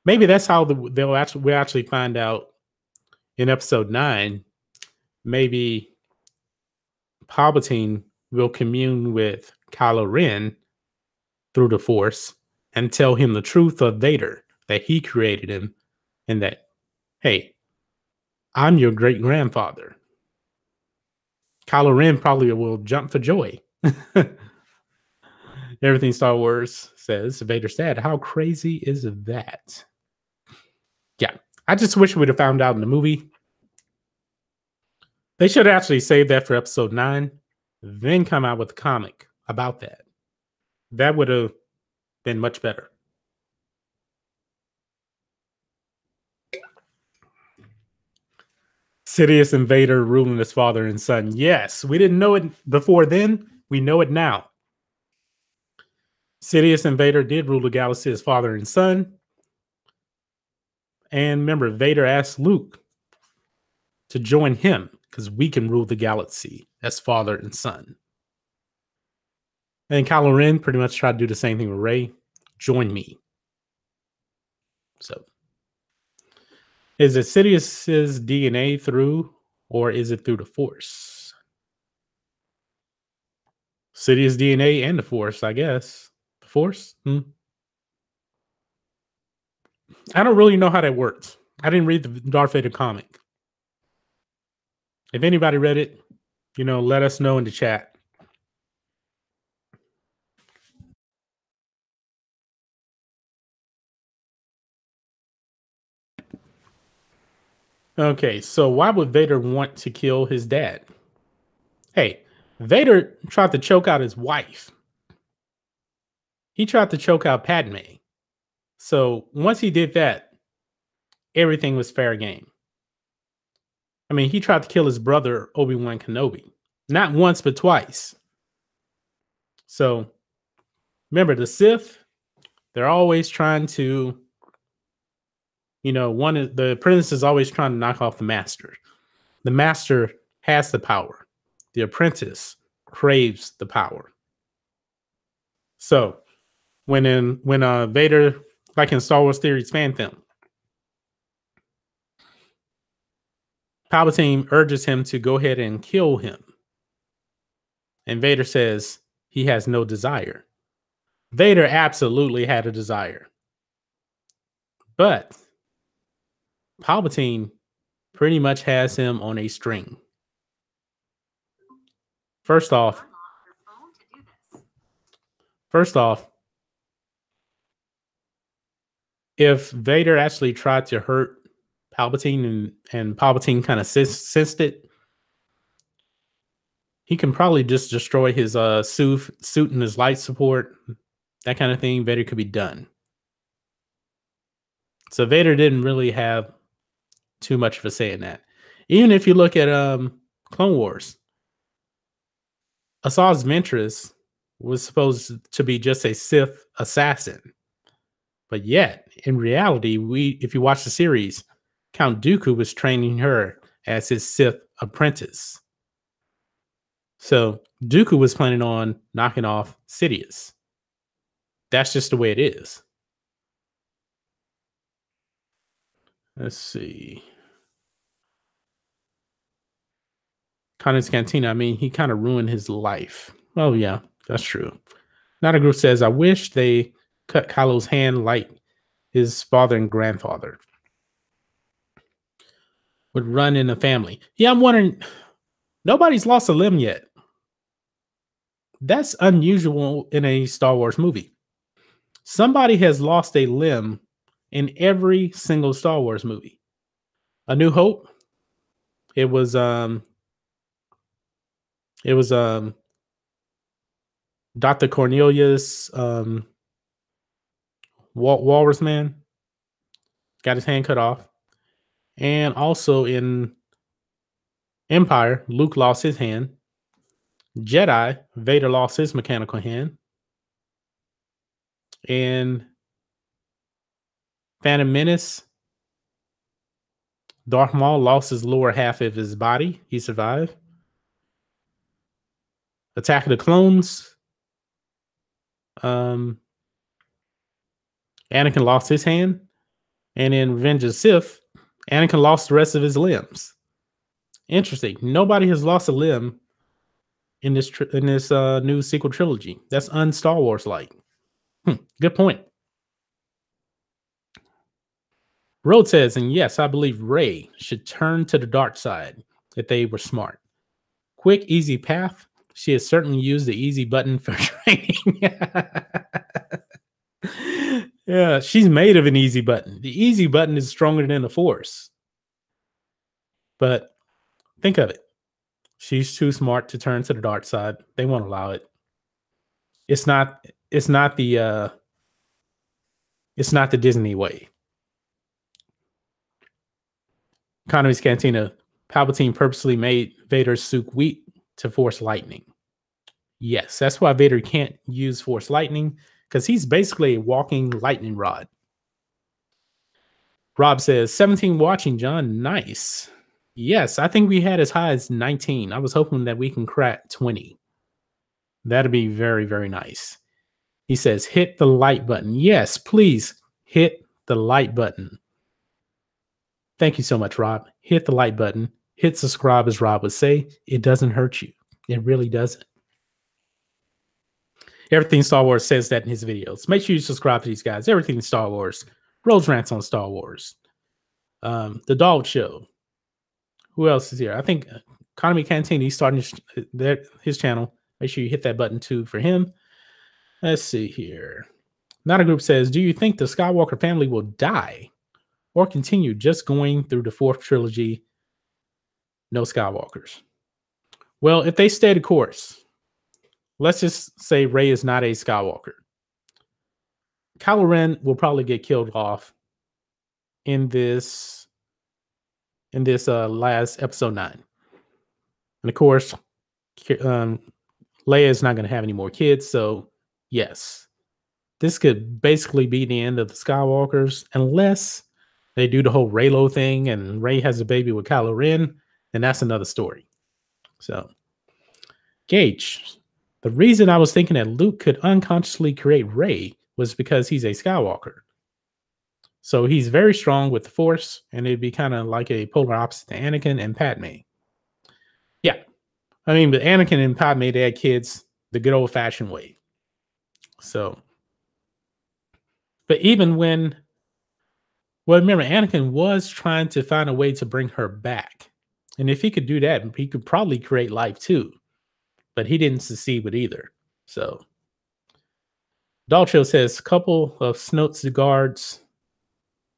Maybe that's how we'll actually find out in episode 9. Maybe Palpatine will commune with Kylo Ren through the Force and tell him the truth of Vader, that he created him, and that, hey, I'm your great grandfather. Kylo Ren probably will jump for joy. Everything Star Wars says, Vader's dad. How crazy is that? Yeah, I just wish we would have found out in the movie. They should actually save that for episode 9, then come out with a comic about that. That would have been much better. Sidious and Vader ruling as father and son. Yes, we didn't know it before then. We know it now. Sidious and Vader did rule the galaxy as father and son. And remember, Vader asked Luke to join him because we can rule the galaxy as father and son. And Kylo Ren pretty much tried to do the same thing with Rey. Join me. So, is it Sidious's DNA through, or is it through the Force? Sidious DNA and the Force, I guess. The Force? I don't really know how that works. I didn't read the Darth Vader comic. If anybody read it, let us know in the chat. Okay, so why would Vader want to kill his dad? Hey, Vader tried to choke out his wife. He tried to choke out Padme. So once he did that, everything was fair game. I mean, he tried to kill his brother, Obi-Wan Kenobi. Not once, but twice. So remember, the Sith, they're always trying to, the apprentice is always trying to knock off the master. The master has the power. The apprentice craves the power. So when Vader, like in Star Wars Theories fan film, Palpatine urges him to go ahead and kill him. And Vader says he has no desire. Vader absolutely had a desire. But Palpatine pretty much has him on a string. First off, if Vader actually tried to hurt Palpatine and Palpatine kind of sensed it, he can probably just destroy his suit and his light support, that kind of thing. Vader could be done. So Vader didn't really have too much of a say in that. Even if you look at Clone Wars, Asajj Ventress was supposed to be just a Sith assassin. But yet, in reality, if you watch the series, Count Dooku was training her as his Sith apprentice. So Dooku was planning on knocking off Sidious. That's just the way it is. Let's see. Connor's Cantina, I mean, he kind of ruined his life. Oh, yeah, that's true. Not a group says, I wish they cut Kylo's hand like his father and grandfather would run in the family. Yeah, I'm wondering, nobody's lost a limb yet. That's unusual in a Star Wars movie. Somebody has lost a limb in every single Star Wars movie. A New Hope, it was Dr. Cornelius, Walrus Man, got his hand cut off. And also in Empire, Luke lost his hand. Jedi, Vader lost his mechanical hand. And Phantom Menace, Darth Maul lost his lower half of his body. He survived. Attack of the Clones, Anakin lost his hand. And in Revenge of the Sith, Anakin lost the rest of his limbs. Interesting. Nobody has lost a limb in this new sequel trilogy. That's un-Star Wars like. Good point. Road says, and yes, I believe Rey should turn to the dark side if they were smart. Quick, easy path. She has certainly used the easy button for training. Yeah, she's made of an easy button. The easy button is stronger than the Force. But think of it. She's too smart to turn to the dark side. They won't allow it. It's not the Disney way. Economy's Cantina, Palpatine purposely made Vader's suit weak to force lightning. Yes, that's why Vader can't use force lightning, because he's basically a walking lightning rod. Rob says, 17 watching, John. Nice. Yes, I think we had as high as 19. I was hoping that we can crack 20. That'd be very, very nice. He says, hit the like button. Yes, please hit the like button. Thank you so much, Rob. Hit the like button. Hit subscribe, as Rob would say. It doesn't hurt you. It really doesn't. Everything Star Wars says that in his videos. Make sure you subscribe to these guys. Everything Star Wars. Rose rants on Star Wars. The Dog Show. Who else is here? I think Economy Canteen. He's starting his channel. Make sure you hit that button too for him. Let's see here. Not a Group says, do you think the Skywalker family will die or continue just going through the fourth trilogy? No Skywalkers. Well, if they stay the course, let's just say Rey is not a Skywalker. Kylo Ren will probably get killed off in this last episode 9. And of course, Leia is not going to have any more kids. So yes, this could basically be the end of the Skywalkers unless they do the whole Reylo thing and Rey has a baby with Kylo Ren, and that's another story. So Gage, the reason I was thinking that Luke could unconsciously create Rey was because he's a Skywalker. So he's very strong with the Force, and it'd be kind of like a polar opposite to Anakin and Padme. Yeah. I mean, but Anakin and Padme, they had kids the good old-fashioned way. So, but even when, well, remember, Anakin was trying to find a way to bring her back. And if he could do that, he could probably create life too. But he didn't succeed with either. So, Dalcho says, couple of Snoke's guards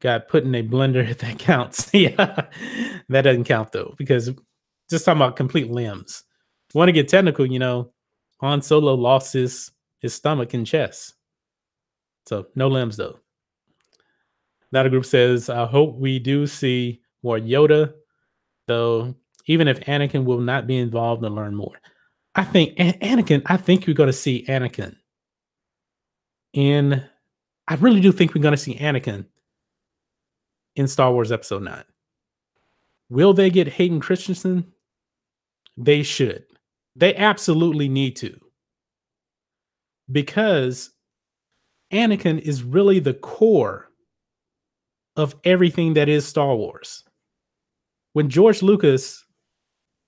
got put in a blender, if that counts. Yeah, that doesn't count though, because just talking about complete limbs. Want to get technical, you know, Han Solo lost his stomach and chest. So no limbs though. Not a Group says, I hope we do see more Yoda, though, even if Anakin will not be involved and learn more. I think Anakin, I think you're going to see Anakin I really do think we're going to see Anakin in Star Wars Episode 9. Will they get Hayden Christensen? They should. They absolutely need to. Because Anakin is really the core of everything that is Star Wars. When George Lucas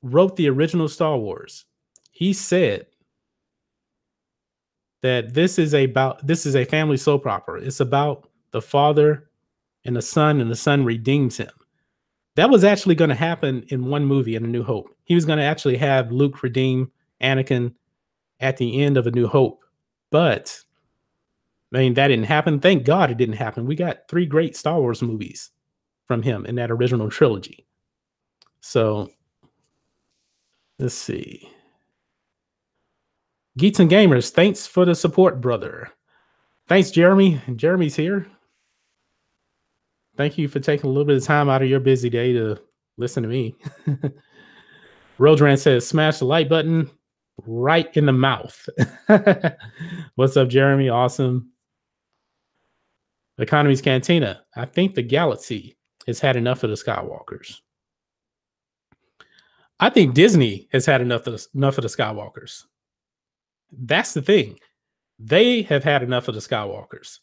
wrote the original Star Wars, he said that this is a family soap opera. It's about the father and the son redeems him. That was actually going to happen in one movie, in A New Hope. He was going to actually have Luke redeem Anakin at the end of A New Hope. But, I mean, that didn't happen. Thank God it didn't happen. We got 3 great Star Wars movies from him in that original trilogy. So, let's see. Geeks and Gamers, thanks for the support, brother. Thanks, Jeremy. Jeremy's here. Thank you for taking a little bit of time out of your busy day to listen to me. Rodran says, smash the like button right in the mouth. What's up, Jeremy? Awesome. Economy's Cantina. I think the galaxy has had enough of the Skywalkers. I think Disney has had enough of the Skywalkers. That's the thing. They have had enough of the Skywalkers.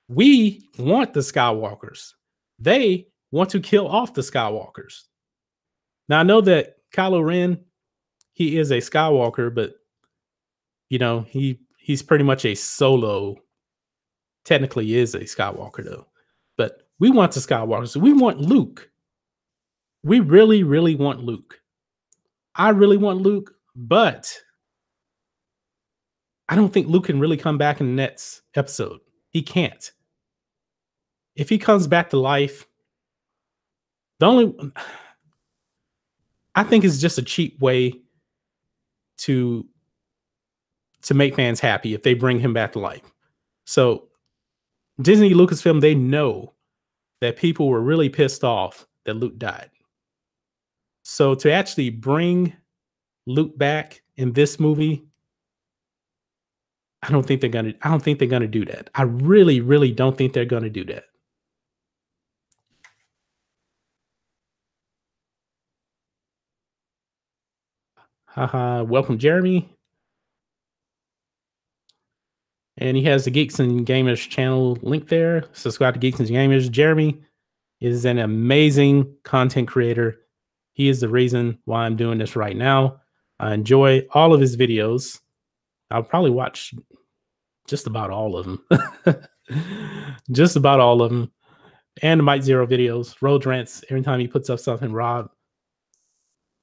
We want the Skywalkers. They want to kill off the Skywalkers. Now, I know that Kylo Ren, he is a Skywalker, but, you know, he's pretty much a solo. Technically is a Skywalker, though. But we want the Skywalkers. We want Luke. We really, really want Luke. I really want Luke, but I don't think Luke can really come back in the next episode. He can't. If he comes back to life, I think it's just a cheap way to make fans happy if they bring him back to life. So Disney, Lucasfilm, they know that people were really pissed off that Luke died. So to actually bring Luke back in this movie, I don't think they're gonna do that. I really, really don't think they're gonna do that. Haha, welcome, Jeremy. And he has the Geeks and Gamers channel link there. Subscribe to Geeks and Gamers. Jeremy is an amazing content creator. He is the reason why I'm doing this right now. I enjoy all of his videos. I'll probably watch just about all of them. Just about all of them. And the Mike Zero videos, Road Rants, every time he puts up something, Rob.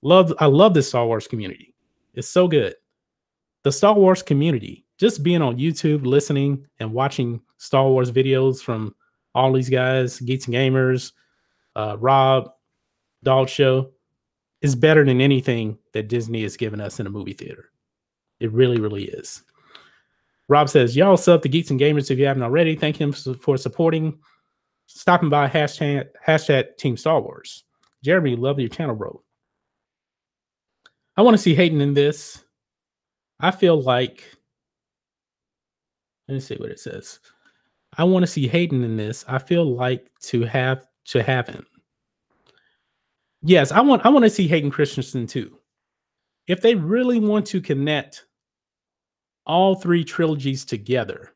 I love this Star Wars community. It's so good. The Star Wars community, just being on YouTube, listening and watching Star Wars videos from all these guys, Geeks and Gamers, Rob, Dog Show, is better than anything that Disney has given us in a movie theater. It really, really is. Rob says, y'all sub to Geeks and Gamers if you haven't already. Thank him for supporting. Stopping by hashtag Team Star Wars. Jeremy, love your channel, bro. I want to see Hayden in this. I feel like, let me see what it says. I want to see Hayden in this. I feel like to have him. Yes, I want to see Hayden Christensen too. If they really want to connect all three trilogies together,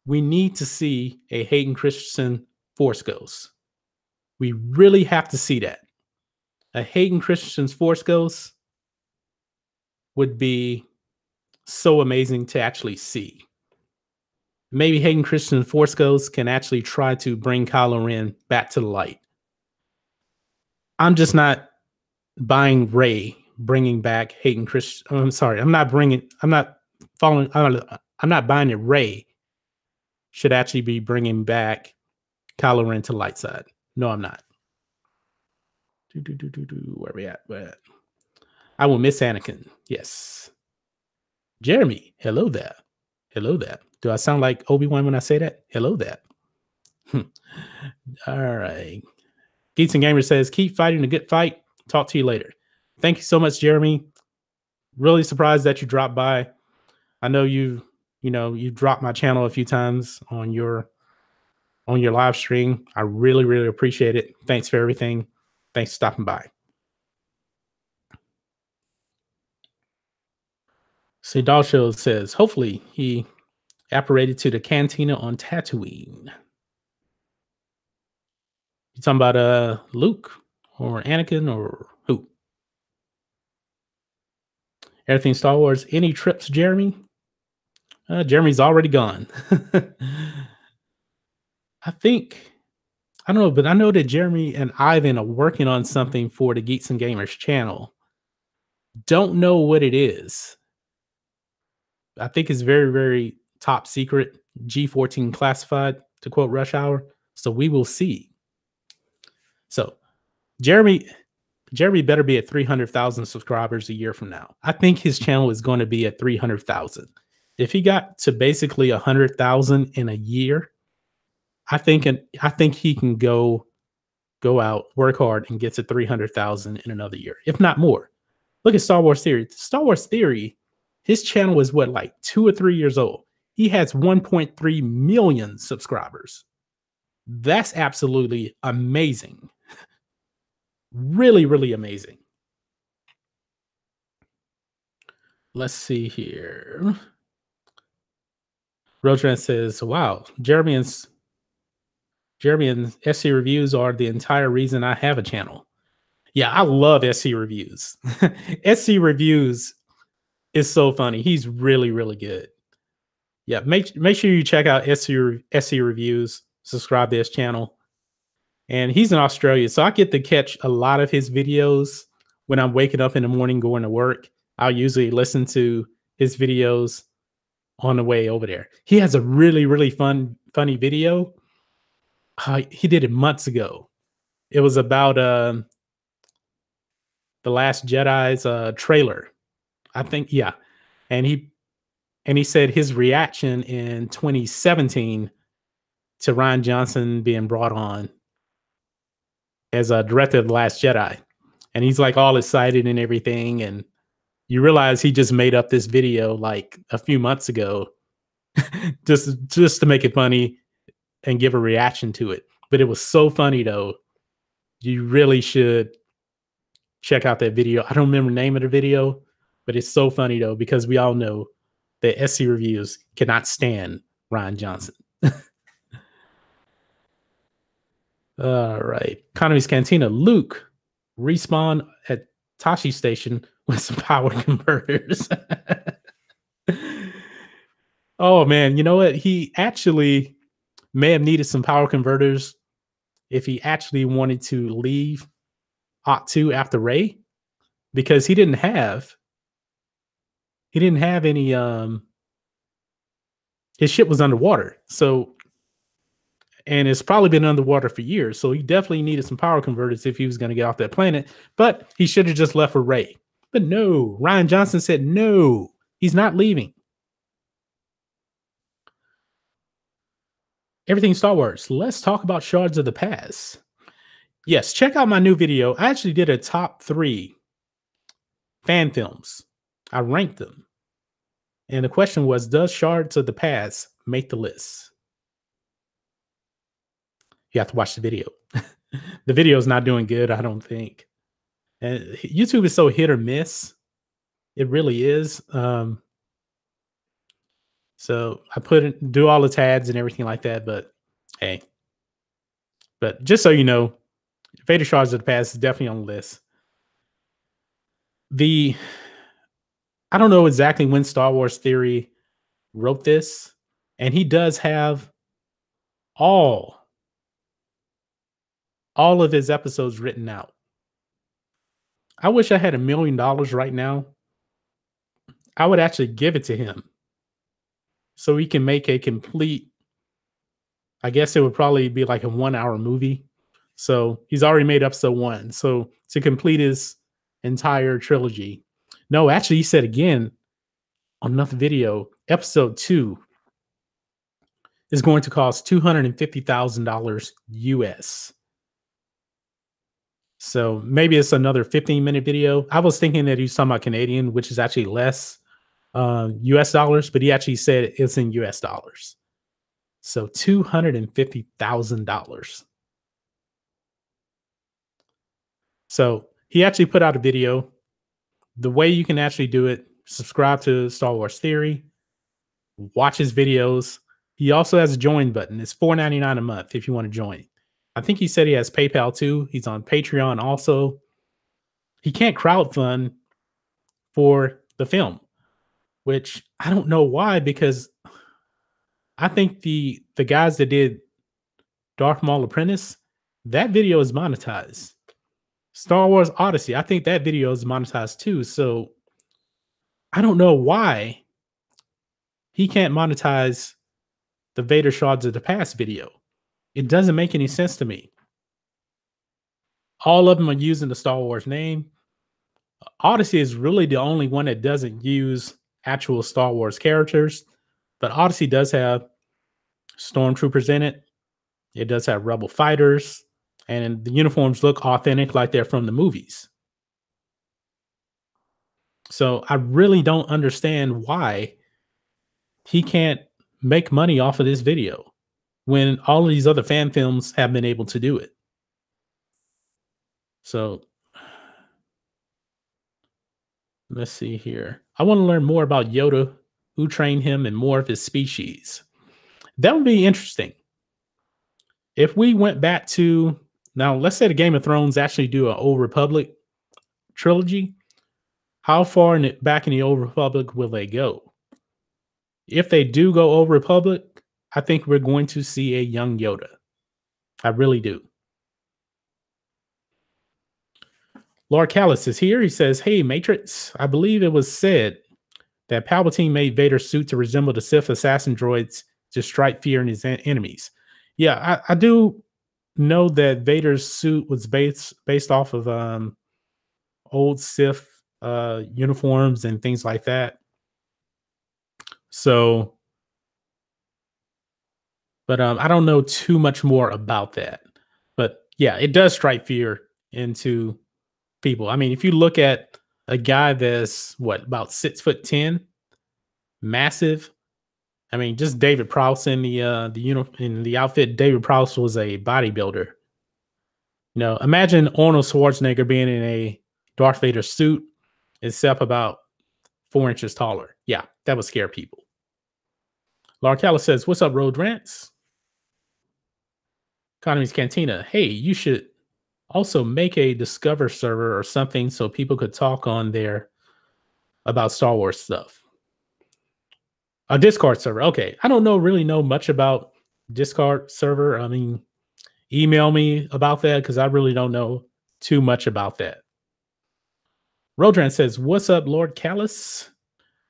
we need to see a Hayden Christensen Force Ghost. We really have to see that. A Hayden Christensen's Force Ghost would be so amazing to actually see. Maybe Hayden Christensen's Force Ghost can actually try to bring Kylo Ren back to the light. I'm just not buying Rey bringing back Hayden Christensen. I'm sorry. I'm not buying that Rey should actually be bringing back Kylo Ren to the light side. No, I'm not. Where we at? I will miss Anakin. Yes. Jeremy, hello there. Hello there. Do I sound like Obi-Wan when I say that? Hello there. All right. Geeks and Gamers says, keep fighting a good fight. Talk to you later. Thank you so much, Jeremy. Really surprised that you dropped by. I know you dropped my channel a few times on your live stream. I really, really appreciate it. Thanks for everything. Thanks for stopping by. See, Dog Show says, hopefully he apparated to the cantina on Tatooine. You talking about Luke or Anakin or who? Everything Star Wars. Any trips, Jeremy? Jeremy's already gone. I don't know, but I know that Jeremy and Ivan are working on something for the Geeks and Gamers channel. Don't know what it is. I think it's very, very top secret, G14 classified, to quote Rush Hour. So we will see. So Jeremy better be at 300,000 subscribers a year from now. I think his channel is going to be at 300,000. If he got to basically 100,000 in a year, I think he can go out, work hard, and get to 300,000 in another year, if not more. Look at Star Wars Theory. Star Wars Theory, his channel is what, like 2 or 3 years old. He has 1.3 million subscribers. That's absolutely amazing. Really, really amazing. Let's see here. Rodran says, wow, Jeremy and SC Reviews are the entire reason I have a channel. Yeah, I love SC Reviews. SC Reviews is so funny. He's really, really good. Yeah, make sure you check out SC Reviews, subscribe to his channel. And he's in Australia, so I get to catch a lot of his videos when I'm waking up in the morning going to work. I'll usually listen to his videos on the way over there. He has a really, really funny video. He did it months ago. It was about The Last Jedi's trailer. I think, yeah. And he said his reaction in 2017 to Rian Johnson being brought on as a director of The Last Jedi. And he's like all excited and everything. And you realize he just made up this video like a few months ago just to make it funny and give a reaction to it. But it was so funny though. You really should check out that video. I don't remember the name of the video, but it's so funny though, because we all know that SC Reviews cannot stand Rian Johnson. All right. Economy's Cantina. Luke, respawn at Tashi Station with some power converters. Oh man, you know what? He actually may have needed some power converters if he actually wanted to leave Octu after Ray, because he didn't have any his ship was underwater. So, and it's probably been underwater for years. So he definitely needed some power converters if he was going to get off that planet. But he should have just left for Ray. But no, Ryan Johnson said no, he's not leaving. Everything Star Wars. Let's talk about Shards of the Past. Yes, check out my new video. I actually did a top 3 fan films. I ranked them. And the question was, does Shards of the Past make the list? You have to watch the video. The video is not doing good, I don't think. And YouTube is so hit or miss. It really is. So I do all the tags and everything like that. But hey, but just so you know, Vader Shards of the Past is definitely on the list. I don't know exactly when Star Wars Theory wrote this, and he does have all of his episodes written out. I wish I had $1,000,000 right now. I would actually give it to him so he can make a complete, I guess it would probably be like a 1-hour movie. So he's already made episode 1. So to complete his entire trilogy. No, actually, he said again on another video, episode 2 is going to cost $250,000 US. So maybe it's another 15-minute video. I was thinking that he was talking about Canadian, which is actually less US dollars, but he actually said it's in US dollars. So $250,000. So he actually put out a video. The way you can actually do it, subscribe to Star Wars Theory, watch his videos. He also has a join button. It's $4.99 a month if you want to join. I think he said he has PayPal too. He's on Patreon also. He can't crowdfund for the film, which I don't know why, because I think the guys that did Darth Maul Apprentice, that video is monetized. Star Wars Odyssey, I think that video is monetized too. So I don't know why he can't monetize the Vader Shards of the Past video. It doesn't make any sense to me. All of them are using the Star Wars name. Odyssey is really the only one that doesn't use actual Star Wars characters, but Odyssey does have stormtroopers in it. It does have rebel fighters, and the uniforms look authentic like they're from the movies. So I really don't understand why he can't make money off of this video when all of these other fan films have been able to do it. So let's see here. I want to learn more about Yoda, who trained him, and more of his species. That would be interesting. If we went back to, now let's say the Game of Thrones actually do an Old Republic trilogy. How far back in the Old Republic will they go? If they do go Old Republic, I think we're going to see a young Yoda. I really do. Lord Callis is here. He says, hey, Matrixx, I believe it was said that Palpatine made Vader's suit to resemble the Sith assassin droids to strike fear in his enemies. Yeah, I do know that Vader's suit was based off of old Sith uniforms and things like that. So, but I don't know too much more about that. But yeah, it does strike fear into people. I mean, if you look at a guy that's about 6'10", massive. I mean, just David Prowse in in the outfit. David Prowse was a bodybuilder. You know, imagine Arnold Schwarzenegger being in a Darth Vader suit, except about 4 inches taller. Yeah, that would scare people. Larkella says, "What's up, Road Rants?" Economy's Cantina. Hey, you should also make a Discover server or something so people could talk on there about Star Wars stuff. A Discord server. Okay. I don't really know much about Discord server. I mean, email me about that because I really don't know too much about that. Rodran says, "What's up, Lord Callus?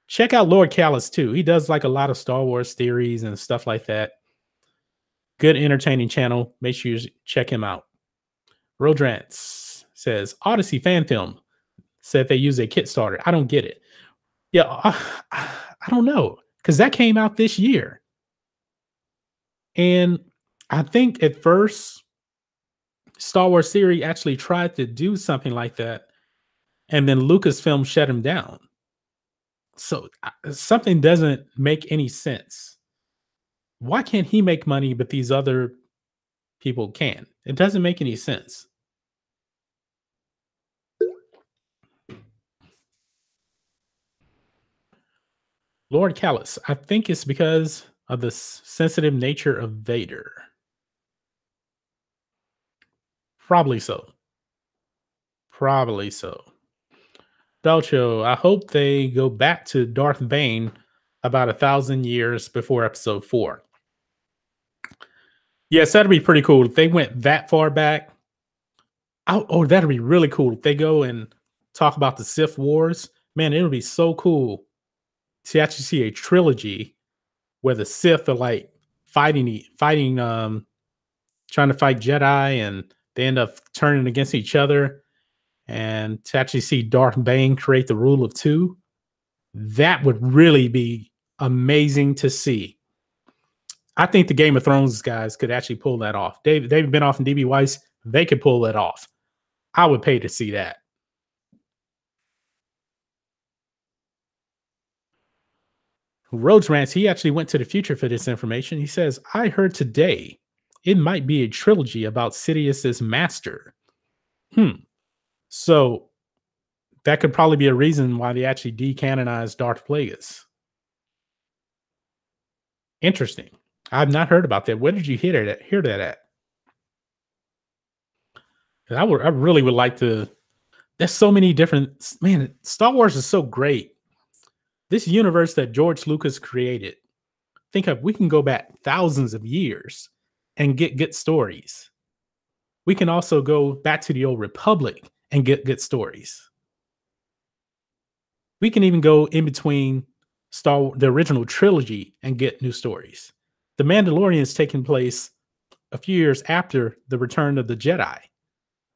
Check out Lord Callus too. He does like a lot of Star Wars theories and stuff like that. Good, entertaining channel. Make sure you check him out." Rodrans says, "Odyssey fan film said they use a kit starter. I don't get it." Yeah, I don't know because that came out this year, and I think at first Star Wars Theory actually tried to do something like that, and then Lucasfilm shut him down. So something doesn't make any sense. Why can't he make money, but these other people can? It doesn't make any sense. Lord Callus, I think it's because of the sensitive nature of Vader. Probably so. Probably so. Dalcho, I hope they go back to Darth Bane about 1,000 years before episode 4. Yes, that'd be pretty cool. If they went that far back, oh, that'd be really cool. If they go and talk about the Sith Wars, man, it would be so cool to actually see a trilogy where the Sith are like fighting, trying to fight Jedi, and they end up turning against each other. And to actually see Darth Bane create the rule of two, that would really be amazing to see. I think the Game of Thrones guys could actually pull that off. David Benoff and DB Weiss, they could pull that off. I would pay to see that. Rhodes Rants, he actually went to the future for this information. He says, "I heard today it might be a trilogy about Sidious's master." So that could probably be a reason why they actually decanonized Darth Plagueis. Interesting. I've not heard about that. Where did you hear that at? I really would like to. There's so many different, man. Star Wars is so great. This universe that George Lucas created. Think of, we can go back thousands of years and get good stories. We can also go back to the old Republic and get good stories. We can even go in between the original trilogy and get new stories. The Mandalorian is taking place a few years after the Return of the Jedi.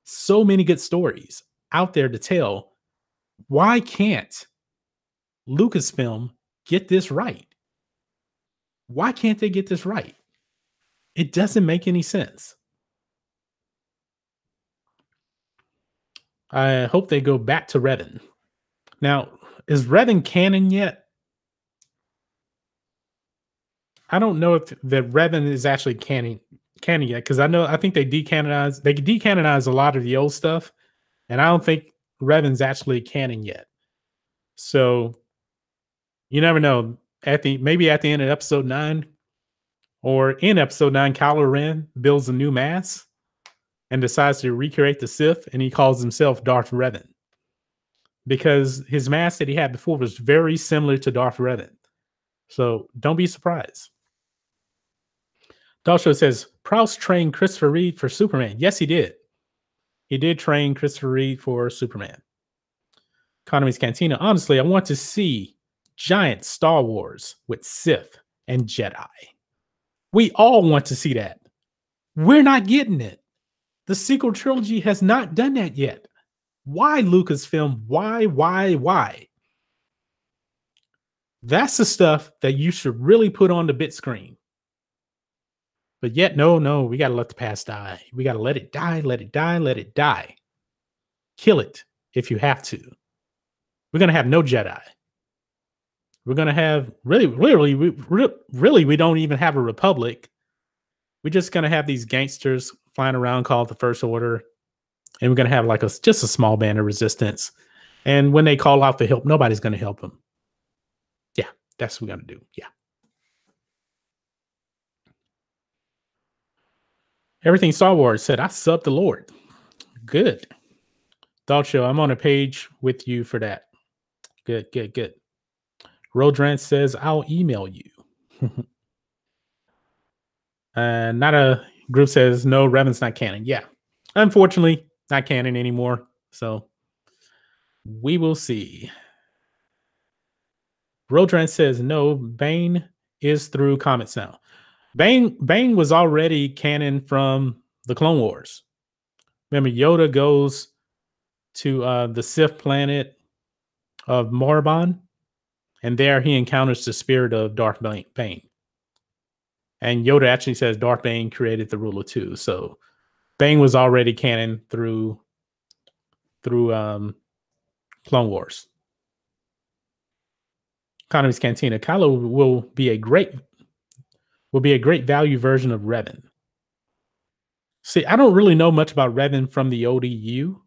So many good stories out there to tell. Why can't Lucasfilm get this right? Why can't they get this right? It doesn't make any sense. I hope they go back to Revan. Now, is Revan canon yet? I don't know if the Revan is actually canon yet, because I think they decanonized a lot of the old stuff, and I don't think Revan's actually canon yet. So you never know. Maybe at the end of episode 9, or in episode 9, Kylo Ren builds a new mask and decides to recreate the Sith, and he calls himself Darth Revan, because his mask that he had before was very similar to Darth Revan. So don't be surprised. Dalsho says, "Prowse trained Christopher Reeve for Superman." Yes, he did. He did train Christopher Reeve for Superman. Economy's Cantina. Honestly, I want to see giant Star Wars with Sith and Jedi. We all want to see that. We're not getting it. The sequel trilogy has not done that yet. Why, Lucasfilm? Why? That's the stuff that you should really put on the bit screen. But yet, no, we got to let the past die. We got to let it die, let it die, let it die. Kill it if you have to. We're going to have no Jedi. We're going to have, really, we don't even have a republic. We're just going to have these gangsters flying around called the First Order. And we're going to have like just a small band of resistance. And when they call out for help, nobody's going to help them. Yeah, that's what we're going to do. Yeah. Everything Star Wars said, I sub the Lord. Good. Thought show, I'm on a page with you for that. Good. Rodrance says, I'll email you. Not a group says, no, Revan's not canon. Yeah. Unfortunately, not canon anymore. So we will see. Rodrance says, no, Bane is through comics now. Bane was already canon from the Clone Wars. Remember, Yoda goes to the Sith planet of Morabon, and there he encounters the spirit of Darth Bane. And Yoda actually says Darth Bane created the ruler too. So Bane was already canon through Clone Wars. Economy's Cantina. Kylo will be a great value version of Revan. See, I don't really know much about Revan from the ODU.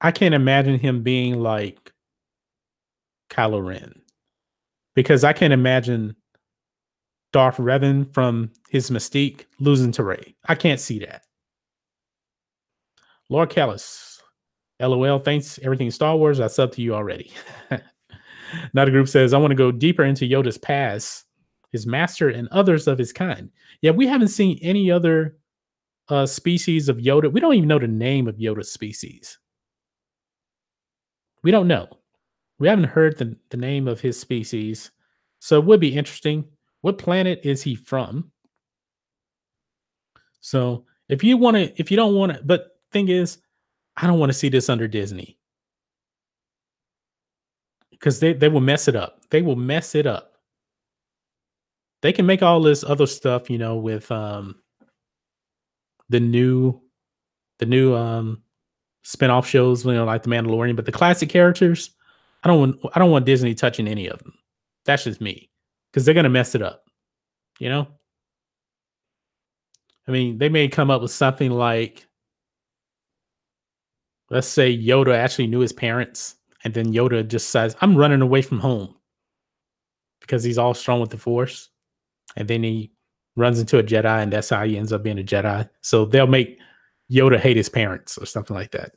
I can't imagine him being like Kylo Ren, because I can't imagine Darth Revan from his Mystique losing to Rey. I can't see that. Lord Callis, LOL, thanks everything Star Wars. I sub to you already. Another group says, I want to go deeper into Yoda's past, his master, and others of his kind. Yeah, we haven't seen any other species of Yoda. We don't even know the name of Yoda's species. We don't know. We haven't heard the name of his species. So it would be interesting. What planet is he from? So if you don't want to, but thing is, I don't want to see this under Disney, because they will mess it up. They will mess it up. They can make all this other stuff, with the new spin-off shows, like The Mandalorian, but the classic characters, I don't want Disney touching any of them. That's just me, because they're gonna mess it up. I mean, they may come up with something like, let's say Yoda actually knew his parents, and then Yoda just says, I'm running away from home, because he's all strong with the Force. And then he runs into a Jedi, and that's how he ends up being a Jedi. So they'll make Yoda hate his parents or something like that.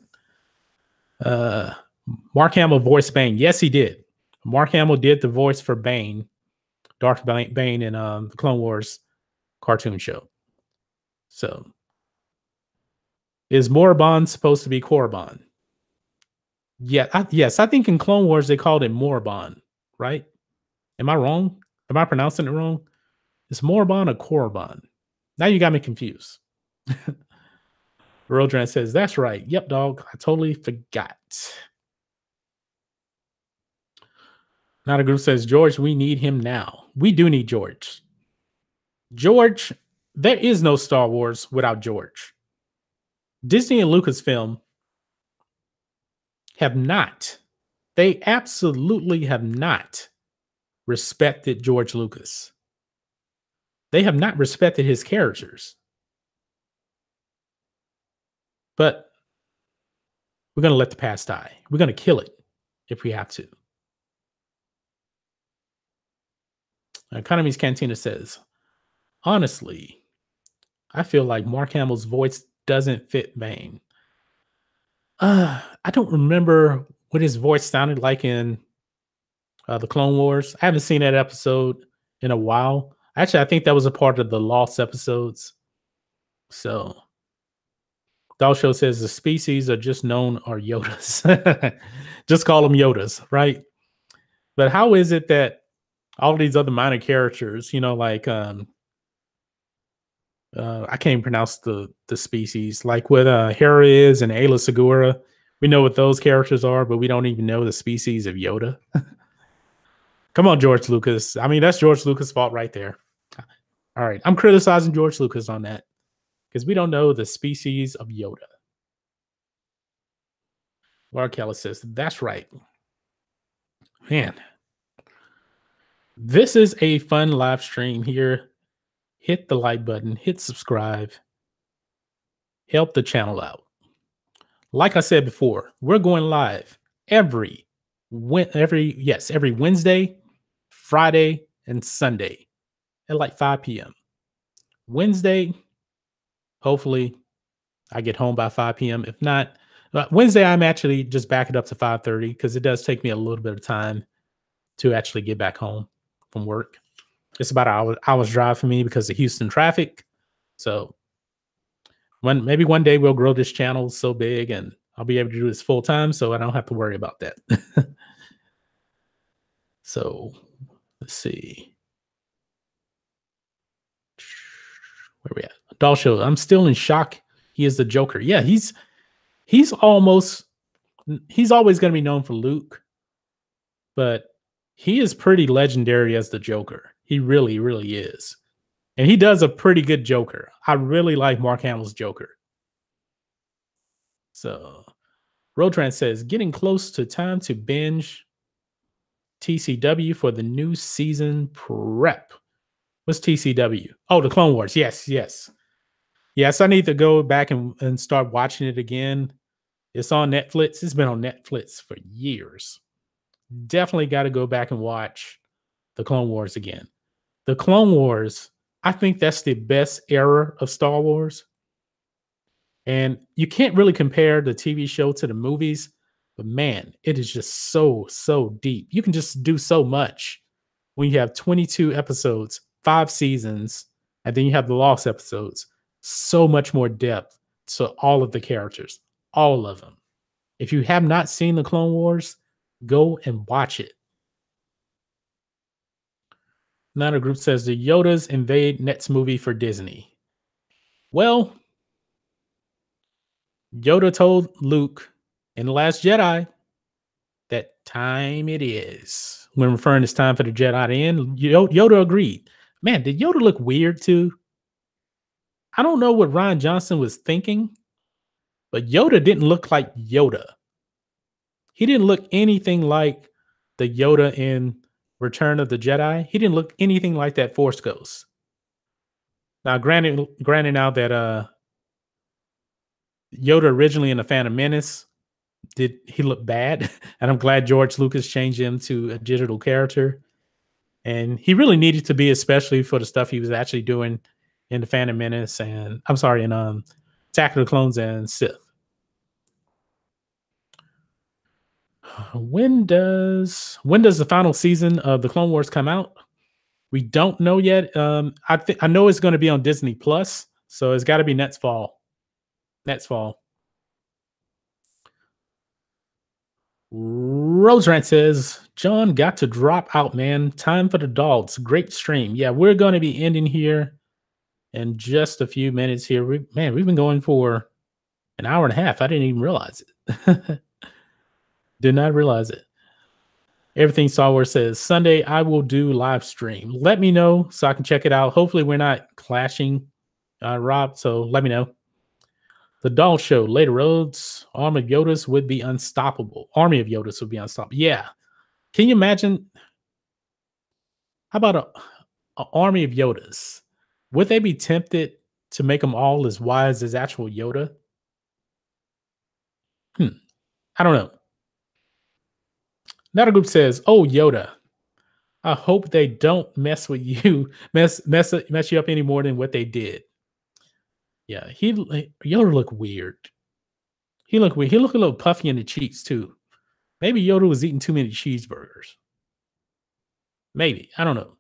Mark Hamill voiced Bane. Yes, he did. Mark Hamill did the voice for Bane, Darth Bane in the Clone Wars cartoon show. So, is Morabon supposed to be Korriban? Yeah, yes, I think in Clone Wars they called it Morabon, right? Am I wrong? Am I pronouncing it wrong? Is Morabon or Korriban? Now you got me confused. Rodran says, that's right. Yep, dog. I totally forgot. Not a group says, George, we need him now. We do need George. George, there is no Star Wars without George. Disney and Lucasfilm they absolutely have not respected George Lucas. They have not respected his characters. But we're going to let the past die. We're going to kill it if we have to. Economy's Cantina says, honestly, I feel like Mark Hamill's voice doesn't fit Bane. I don't remember what his voice sounded like in the Clone Wars. I haven't seen that episode in a while. Actually, I think that was a part of the Lost episodes. So, Doll Show says the species are just known are Yodas. Just call them Yodas, right? But how is it that all these other minor characters, like I can't even pronounce the species, like what Hera is and Ayla Segura, we know what those characters are, but we don't even know the species of Yoda. Come on, George Lucas. I mean, that's George Lucas' fault right there. All right, I'm criticizing George Lucas on that, because we don't know the species of Yoda. Laura Kelly says, that's right. Man, this is a fun live stream here. Hit the like button, hit subscribe, help the channel out. Like I said before, we're going live every Wednesday, Friday, and Sunday at like 5 p.m. Wednesday, hopefully I get home by 5 p.m. If not, Wednesday, I'm actually just back it up to 5:30, because it does take me a little bit of time to actually get back home from work. It's about an hour's drive for me because of Houston traffic. So maybe one day we'll grow this channel so big and I'll be able to do this full time, so I don't have to worry about that. So let's see. Where we at? Doll show. I'm still in shock. He is the Joker. Yeah, he's always going to be known for Luke, but he is pretty legendary as the Joker. He really, really is. And he does a pretty good Joker. I really like Mark Hamill's Joker. So Rodran says, getting close to time to binge TCW for the new season prep. What's TCW? Oh, the Clone Wars. Yes, yes. Yes, I need to go back and start watching it again. It's on Netflix. It's been on Netflix for years. Definitely got to go back and watch the Clone Wars again. The Clone Wars, I think that's the best era of Star Wars. And you can't really compare the TV show to the movies, but man, it is just so, so deep. You can just do so much when you have 22 episodes, 5 seasons, and then you have the lost episodes. So much more depth to all of the characters, all of them. If you have not seen the Clone Wars, go and watch it. Another group says the Yodas invade next movie for Disney. Well, Yoda told Luke in The Last Jedi that time it is. When referring it's time for the Jedi to end, Yoda agreed. Man, did Yoda look weird too? I don't know what Rian Johnson was thinking, but Yoda didn't look like Yoda. He didn't look anything like the Yoda in Return of the Jedi. He didn't look anything like that Force Ghost. Now, granted now that Yoda originally in the Phantom Menace did he look bad, and I'm glad George Lucas changed him to a digital character. And he really needed to be, especially for the stuff he was actually doing in the Phantom Menace and in Attack of the Clones and Sith. When does the final season of the Clone Wars come out? We don't know yet. I know it's going to be on Disney Plus, so it's got to be next fall. Next fall. Roserant says, John got to drop out, man. Time for the dogs. Great stream. Yeah, we're going to be ending here in just a few minutes here. We've been going for an hour and a half. I didn't even realize it. Did not realize it. Everything Star Wars says, Sunday, I will do live stream. Let me know so I can check it out. Hopefully we're not clashing, Rob, so let me know. The Doll Show, later roads, Army of Yodas would be unstoppable. Yeah. Can you imagine? How about a army of Yodas? Would they be tempted to make them all as wise as actual Yoda? I don't know. Another group says, "Oh Yoda, I hope they don't mess with you, mess you up any more than what they did." Yeah, Yoda looked weird. He looked weird. He looked a little puffy in the cheeks too. Maybe Yoda was eating too many cheeseburgers. Maybe, I don't know.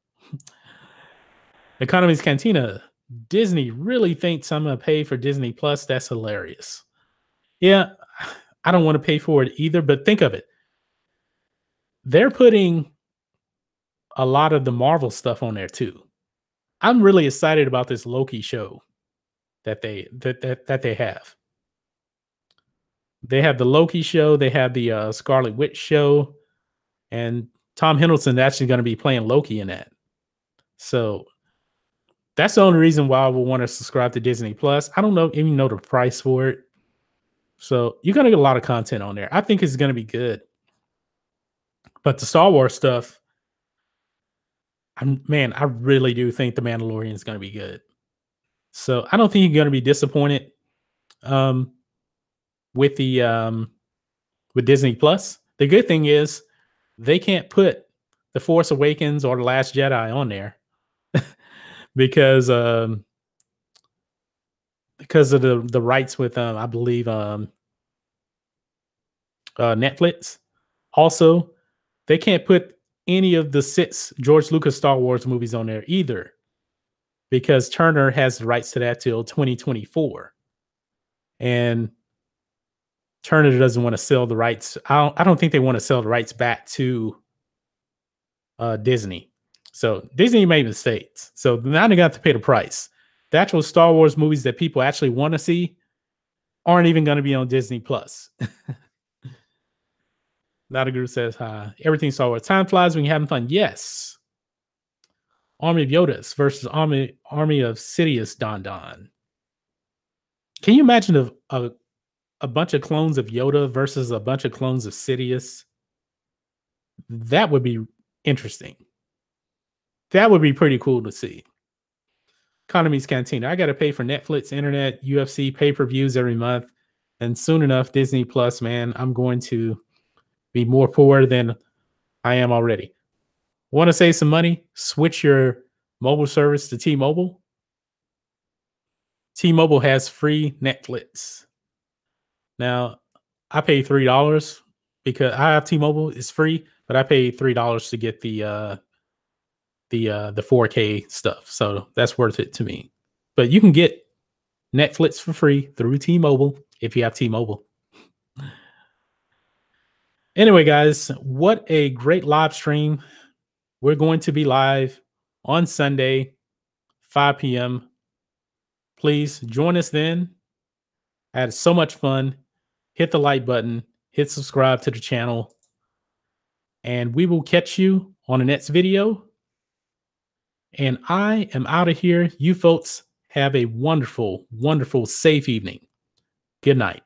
Economy's Cantina. Disney really thinks I'm gonna pay for Disney Plus. That's hilarious. Yeah, I don't want to pay for it either. But think of it. They're putting a lot of the Marvel stuff on there too. I'm really excited about this Loki show that they have. They have the Loki show, they have the Scarlet Witch show, and Tom Hiddleston actually going to be playing Loki in that. So that's the only reason why I would want to subscribe to Disney Plus. I don't even know the price for it. So you're going to get a lot of content on there. I think it's going to be good. But the Star Wars stuff, I really do think The Mandalorian is going to be good. So I don't think you're going to be disappointed with Disney Plus. The good thing is they can't put The Force Awakens or The Last Jedi on there because of the rights with I believe Netflix. Also, they can't put any of the 6 George Lucas Star Wars movies on there either, because Turner has the rights to that till 2024. And Turner doesn't want to sell the rights. I don't think they want to sell the rights back to Disney. So Disney made mistakes. So now they got to pay the price. The actual Star Wars movies that people actually want to see aren't even going to be on Disney Plus. Not group says hi. Everything Star Wars. Time flies when you're having fun. Yes. Army of Yodas versus Army of Sidious Don Don. Can you imagine a bunch of clones of Yoda versus a bunch of clones of Sidious? That would be interesting. That would be pretty cool to see. Economy's Cantina. I got to pay for Netflix, internet, UFC, pay-per-views every month. And soon enough, Disney Plus, man, I'm going to be more poor than I am already. Want to save some money? Switch your mobile service to T-Mobile. T-Mobile has free Netflix. Now, I pay $3 because I have T-Mobile. It's free, but I pay $3 to get the 4K stuff. So that's worth it to me. But you can get Netflix for free through T-Mobile if you have T-Mobile. Anyway, guys, what a great live stream. We're going to be live on Sunday, 5 p.m. Please join us then. I had so much fun. Hit the like button, hit subscribe to the channel, and we will catch you on the next video. And I am out of here. You folks have a wonderful, wonderful, safe evening. Good night.